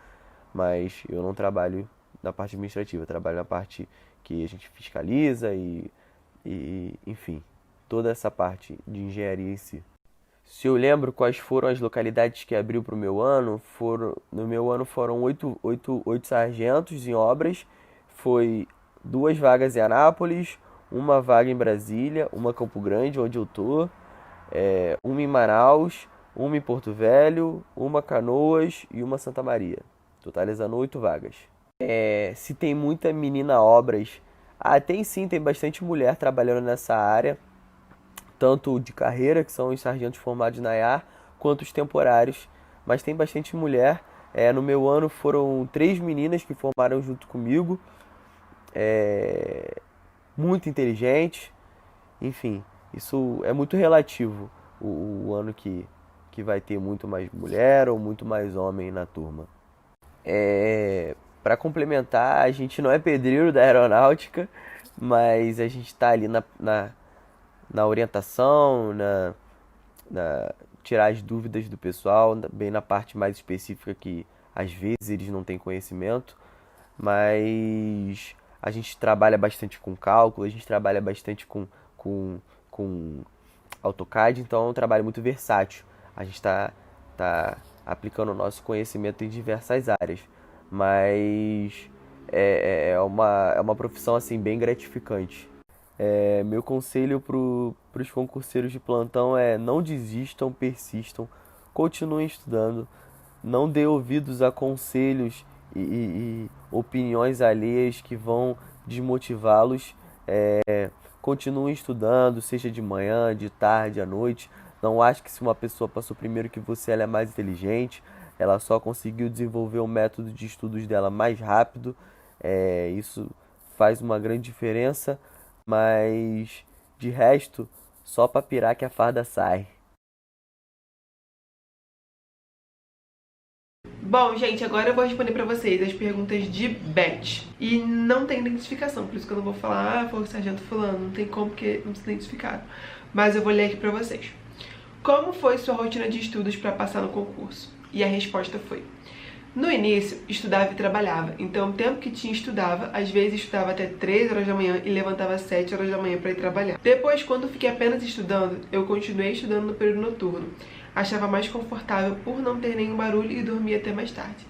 mas eu não trabalho na parte administrativa, eu trabalho na parte que a gente fiscaliza enfim, toda essa parte de engenharia em si. Se eu lembro quais foram as localidades que abriu para o meu ano, no meu ano foram oito sargentos em obras, foi 2 vagas em Anápolis, uma vaga em Brasília, uma em Campo Grande, onde eu tô, uma em Manaus, uma em Porto Velho, uma Canoas e uma Santa Maria, totalizando 8 vagas. Se tem muita menina obras, tem sim, tem bastante mulher trabalhando nessa área, tanto de carreira, que são os sargentos formados na IAR, quanto os temporários, mas tem bastante mulher. No meu ano foram 3 meninas que formaram junto comigo, muito inteligentes, enfim, isso é muito relativo, o ano que vai ter muito mais mulher ou muito mais homem na turma. Para complementar, a gente não é pedreiro da aeronáutica, mas a gente está ali na orientação, na tirar as dúvidas do pessoal, bem na parte mais específica que às vezes eles não têm conhecimento, mas a gente trabalha bastante com cálculo, a gente trabalha bastante com AutoCAD, então é um trabalho muito versátil. A gente está aplicando o nosso conhecimento em diversas áreas, mas é uma profissão assim bem gratificante. Meu conselho para os concurseiros de plantão é: não desistam, persistam, continuem estudando, não dê ouvidos a conselhos e opiniões alheias que vão desmotivá-los. Continuem estudando, seja de manhã, de tarde, à noite. Não ache que se uma pessoa passou primeiro que você, ela é mais inteligente. Ela só conseguiu desenvolver o método de estudos dela mais rápido. Isso faz uma grande diferença. Mas, de resto, só pra pirar que a farda sai. Bom, gente, agora eu vou responder pra vocês as perguntas de Beth. E não tem identificação, por isso que eu não vou falar, foi o sargento fulano, não tem como, porque não se identificaram. Mas eu vou ler aqui pra vocês. Como foi sua rotina de estudos pra passar no concurso? E a resposta foi: no início, estudava e trabalhava, então o tempo que tinha estudava, às vezes estudava até 3 horas da manhã e levantava às 7 horas da manhã para ir trabalhar. Depois, quando fiquei apenas estudando, eu continuei estudando no período noturno. Achava mais confortável por não ter nenhum barulho e dormia até mais tarde.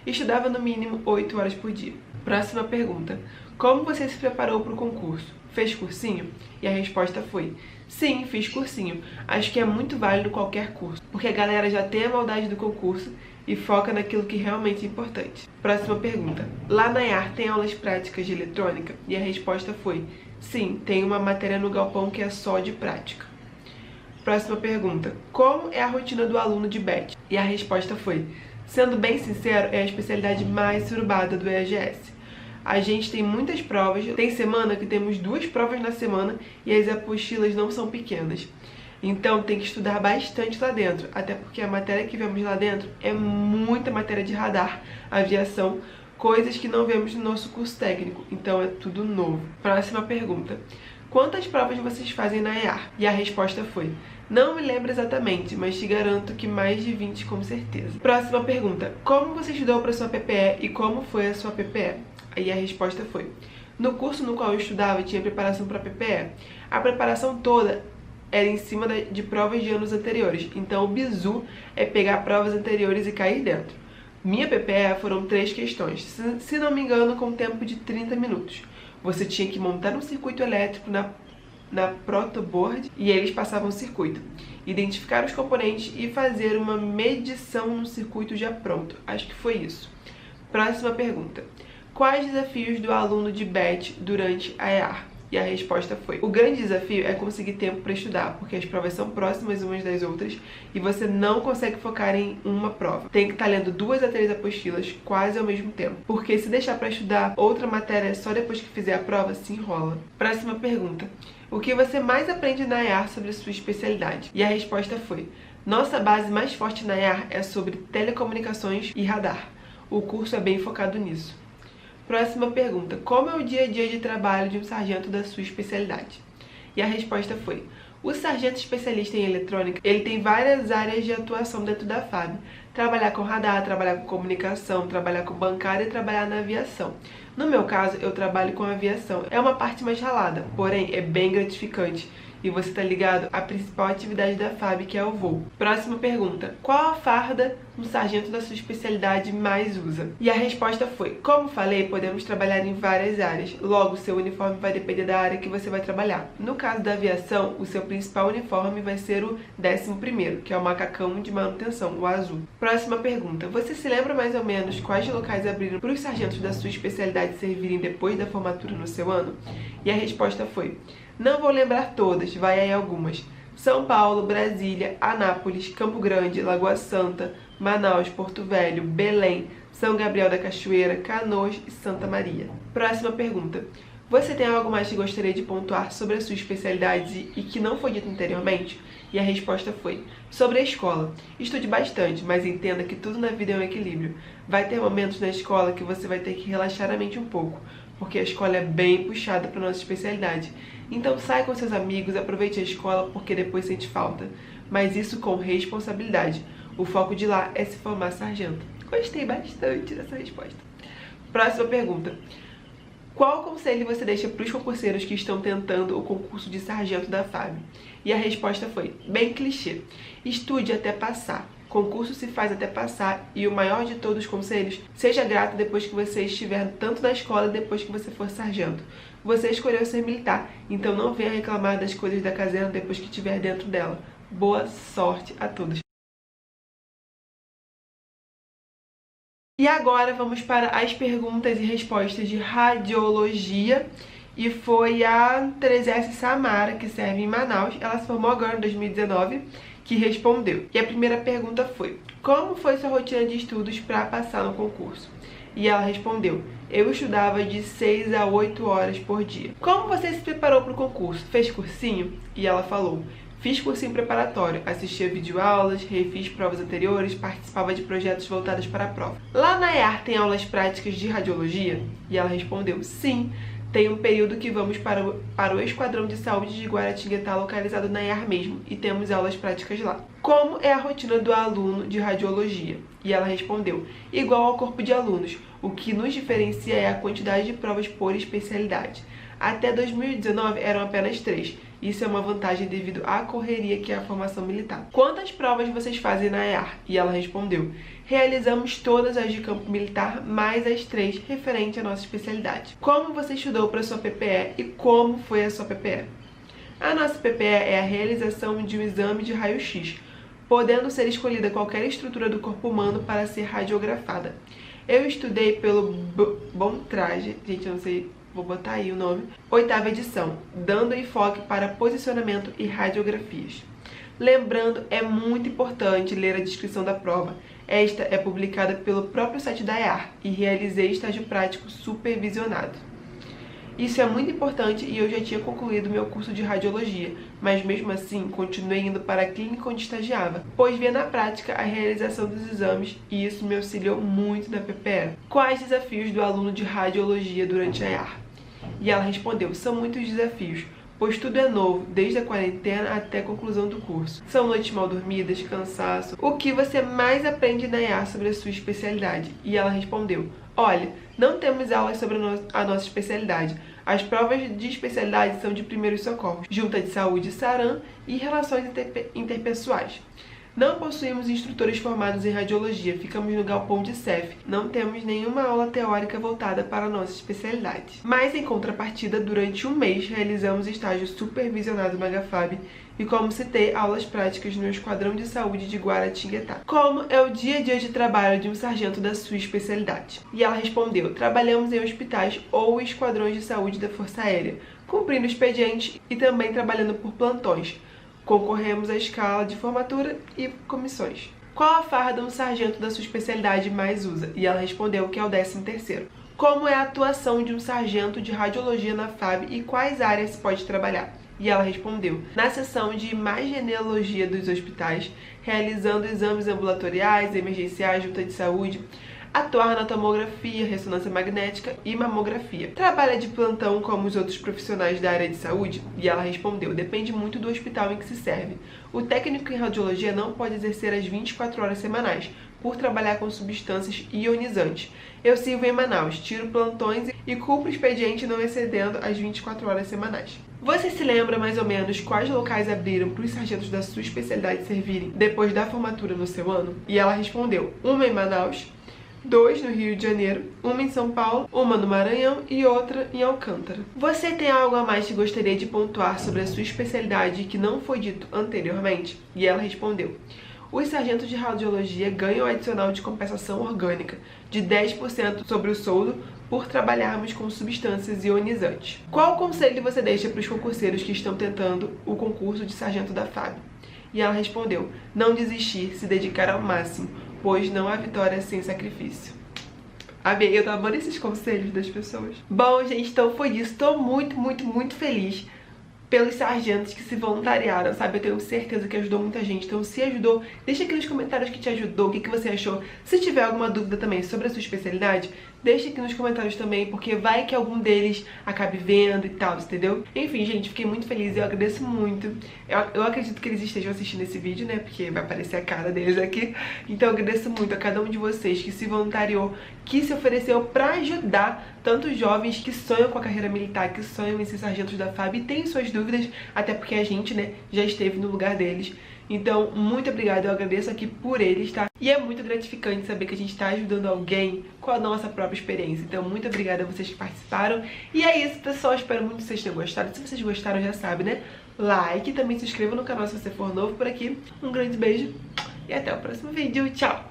Estudava no mínimo 8 horas por dia. Próxima pergunta: como você se preparou para o concurso? Fez cursinho? E a resposta foi: sim, fiz cursinho. Acho que é muito válido qualquer curso, porque a galera já tem a maldade do concurso e foca naquilo que realmente é importante. Próxima pergunta: lá na IAR tem aulas práticas de eletrônica? E a resposta foi: sim, tem uma matéria no galpão que é só de prática. Próxima pergunta: como é a rotina do aluno de Beth? E a resposta foi: sendo bem sincero, é a especialidade mais surubada do EAGS. A gente tem muitas provas, tem semana que temos 2 provas na semana e as apostilas não são pequenas. Então tem que estudar bastante lá dentro, até porque a matéria que vemos lá dentro é muita matéria de radar, aviação, coisas que não vemos no nosso curso técnico, então é tudo novo. Próxima pergunta: quantas provas vocês fazem na IAR? E a resposta foi: não me lembro exatamente, mas te garanto que mais de 20 com certeza. Próxima pergunta: como você estudou para sua PPE e como foi a sua PPE? E a resposta foi: no curso no qual eu estudava tinha preparação para a PPE. A preparação toda era em cima de provas de anos anteriores, então o bizu é pegar provas anteriores e cair dentro. Minha PPE foram 3 questões, se não me engano com tempo de 30 minutos. Você tinha que montar um circuito elétrico na protoboard e eles passavam o circuito, identificar os componentes e fazer uma medição no circuito já pronto. Acho que foi isso. Próxima pergunta: quais desafios do aluno de Beth durante a IAR? E a resposta foi: o grande desafio é conseguir tempo para estudar, porque as provas são próximas umas das outras e você não consegue focar em uma prova. Tem que estar lendo 2 a 3 apostilas quase ao mesmo tempo, porque se deixar para estudar outra matéria só depois que fizer a prova, se enrola. Próxima pergunta: o que você mais aprende na IAR sobre a sua especialidade? E a resposta foi: nossa base mais forte na IAR é sobre telecomunicações e radar. O curso é bem focado nisso. Próxima pergunta: como é o dia a dia de trabalho de um sargento da sua especialidade? E a resposta foi: o sargento especialista em eletrônica, ele tem várias áreas de atuação dentro da FAB. Trabalhar com radar, trabalhar com comunicação, trabalhar com bancária e trabalhar na aviação. No meu caso, eu trabalho com aviação. É uma parte mais ralada, porém é bem gratificante. E você tá ligado à principal atividade da FAB, que é o voo. Próxima pergunta: qual a farda um sargento da sua especialidade mais usa? E a resposta foi: como falei, podemos trabalhar em várias áreas. Logo, seu uniforme vai depender da área que você vai trabalhar. No caso da aviação, o seu principal uniforme vai ser o 11º, que é o macacão de manutenção, o azul. Próxima pergunta: você se lembra mais ou menos quais locais abriram para os sargentos da sua especialidade servirem depois da formatura no seu ano? E a resposta foi: não vou lembrar todas, vai aí algumas. São Paulo, Brasília, Anápolis, Campo Grande, Lagoa Santa, Manaus, Porto Velho, Belém, São Gabriel da Cachoeira, Canoas e Santa Maria. Próxima pergunta: você tem algo mais que gostaria de pontuar sobre a sua especialidade e que não foi dito anteriormente? E a resposta foi: sobre a escola. Estude bastante, mas entenda que tudo na vida é um equilíbrio. Vai ter momentos na escola que você vai ter que relaxar a mente um pouco, porque a escola é bem puxada para nossa especialidade. Então sai com seus amigos, aproveite a escola porque depois sente falta. Mas isso com responsabilidade. O foco de lá é se formar sargento. Gostei bastante dessa resposta. Próxima pergunta: qual conselho você deixa para os concurseiros que estão tentando o concurso de sargento da FAB? E a resposta foi bem clichê: estude até passar. Concurso se faz até passar e o maior de todos os conselhos: seja grato depois que você estiver tanto na escola e depois que você for sargento. Você escolheu ser militar, então não venha reclamar das coisas da caserna depois que estiver dentro dela. Boa sorte a todos! E agora vamos para as perguntas e respostas de radiologia. E foi a Teresa Samara, que serve em Manaus, ela se formou agora em 2019, que respondeu. E a primeira pergunta foi: como foi sua rotina de estudos para passar no concurso? E ela respondeu: eu estudava de 6 a 8 horas por dia. Como você se preparou para o concurso? Fez cursinho? E ela falou: Fiz cursinho preparatório, assistia videoaulas, refiz provas anteriores, participava de projetos voltados para a prova. Lá na EAR tem aulas práticas de radiologia? E ela respondeu, sim, tem um período que vamos para o Esquadrão de Saúde de Guaratinguetá, localizado na EAR mesmo, e temos aulas práticas lá. Como é a rotina do aluno de radiologia? E ela respondeu, igual ao corpo de alunos, o que nos diferencia é a quantidade de provas por especialidade. Até 2019 eram apenas 3. Isso é uma vantagem devido à correria que é a formação militar. Quantas provas vocês fazem na EAR? E ela respondeu, realizamos todas as de campo militar, mais as 3 referente à nossa especialidade. Como você estudou para sua PPE e como foi a sua PPE? A nossa PPE é a realização de um exame de raio-x, podendo ser escolhida qualquer estrutura do corpo humano para ser radiografada. Eu estudei pelo Bom Traje, gente, eu não sei, vou botar aí o nome, 8ª edição, dando enfoque para posicionamento e radiografias. Lembrando, é muito importante ler a descrição da prova. Esta é publicada pelo próprio site da EAR e realizei estágio prático supervisionado. Isso é muito importante e eu já tinha concluído meu curso de radiologia, mas mesmo assim continuei indo para a clínica onde estagiava, pois via na prática a realização dos exames e isso me auxiliou muito na PPE. Quais desafios do aluno de radiologia durante a EAR? E ela respondeu, são muitos desafios, pois tudo é novo, desde a quarentena até a conclusão do curso. São noites mal dormidas, cansaço. O que você mais aprende na EAR sobre a sua especialidade? E ela respondeu, olha, não temos aulas sobre a nossa especialidade. As provas de especialidade são de primeiros socorros, junta de saúde, SARAM e relações interpessoais. Não possuímos instrutores formados em radiologia, ficamos no galpão de CEF. Não temos nenhuma aula teórica voltada para a nossa especialidade. Mas, em contrapartida, durante um mês, realizamos estágio supervisionado na HFAB e, como citei, aulas práticas no Esquadrão de Saúde de Guaratinguetá. Como é o dia a dia de trabalho de um sargento da sua especialidade? E ela respondeu, trabalhamos em hospitais ou esquadrões de saúde da Força Aérea, cumprindo expedientes e também trabalhando por plantões. Concorremos à escala de formatura e comissões. Qual a farda um sargento da sua especialidade mais usa? E ela respondeu que é o 13º. Como é a atuação de um sargento de radiologia na FAB e quais áreas se pode trabalhar? E ela respondeu, na seção de imagenologia dos hospitais, realizando exames ambulatoriais, emergenciais, junta de saúde, atuar na tomografia, ressonância magnética e mamografia. Trabalha de plantão como os outros profissionais da área de saúde? E ela respondeu, depende muito do hospital em que se serve. O técnico em radiologia não pode exercer as 24 horas semanais, por trabalhar com substâncias ionizantes. Eu sirvo em Manaus, tiro plantões e cumpro expediente não excedendo as 24 horas semanais. Você se lembra mais ou menos quais locais abriram para os sargentos da sua especialidade servirem depois da formatura no seu ano? E ela respondeu, uma em Manaus, 2 no Rio de Janeiro, uma em São Paulo, uma no Maranhão e outra em Alcântara. Você tem algo a mais que gostaria de pontuar sobre a sua especialidade que não foi dito anteriormente? E ela respondeu, os sargentos de radiologia ganham adicional de compensação orgânica de 10% sobre o soldo por trabalharmos com substâncias ionizantes. Qual conselho você deixa para os concurseiros que estão tentando o concurso de sargento da FAB? E ela respondeu, não desistir, se dedicar ao máximo, pois não há vitória sem sacrifício. Amei, eu tô amando esses conselhos das pessoas. Bom, gente, então foi isso. Tô muito feliz pelos sargentos que se voluntariaram, sabe? Eu tenho certeza que ajudou muita gente. Então, se ajudou, deixa aqui nos comentários que te ajudou, o que você achou. Se tiver alguma dúvida também sobre a sua especialidade, deixa aqui nos comentários também, porque vai que algum deles acabe vendo e tal, entendeu? Enfim, gente, fiquei muito feliz, eu agradeço muito. Eu acredito que eles estejam assistindo esse vídeo, né? Porque vai aparecer a cara deles aqui. Então, eu agradeço muito a cada um de vocês que se voluntariou, que se ofereceu pra ajudar tantos jovens que sonham com a carreira militar, que sonham em ser sargentos da FAB e têm suas dúvidas, até porque a gente, né, já esteve no lugar deles. Então, muito obrigada, eu agradeço aqui por eles, tá? E é muito gratificante saber que a gente tá ajudando alguém com a nossa própria experiência. Então, muito obrigada a vocês que participaram. E é isso, pessoal, espero muito que vocês tenham gostado. Se vocês gostaram, já sabe, né? Like, também se inscreva no canal se você for novo por aqui. Um grande beijo e até o próximo vídeo. Tchau!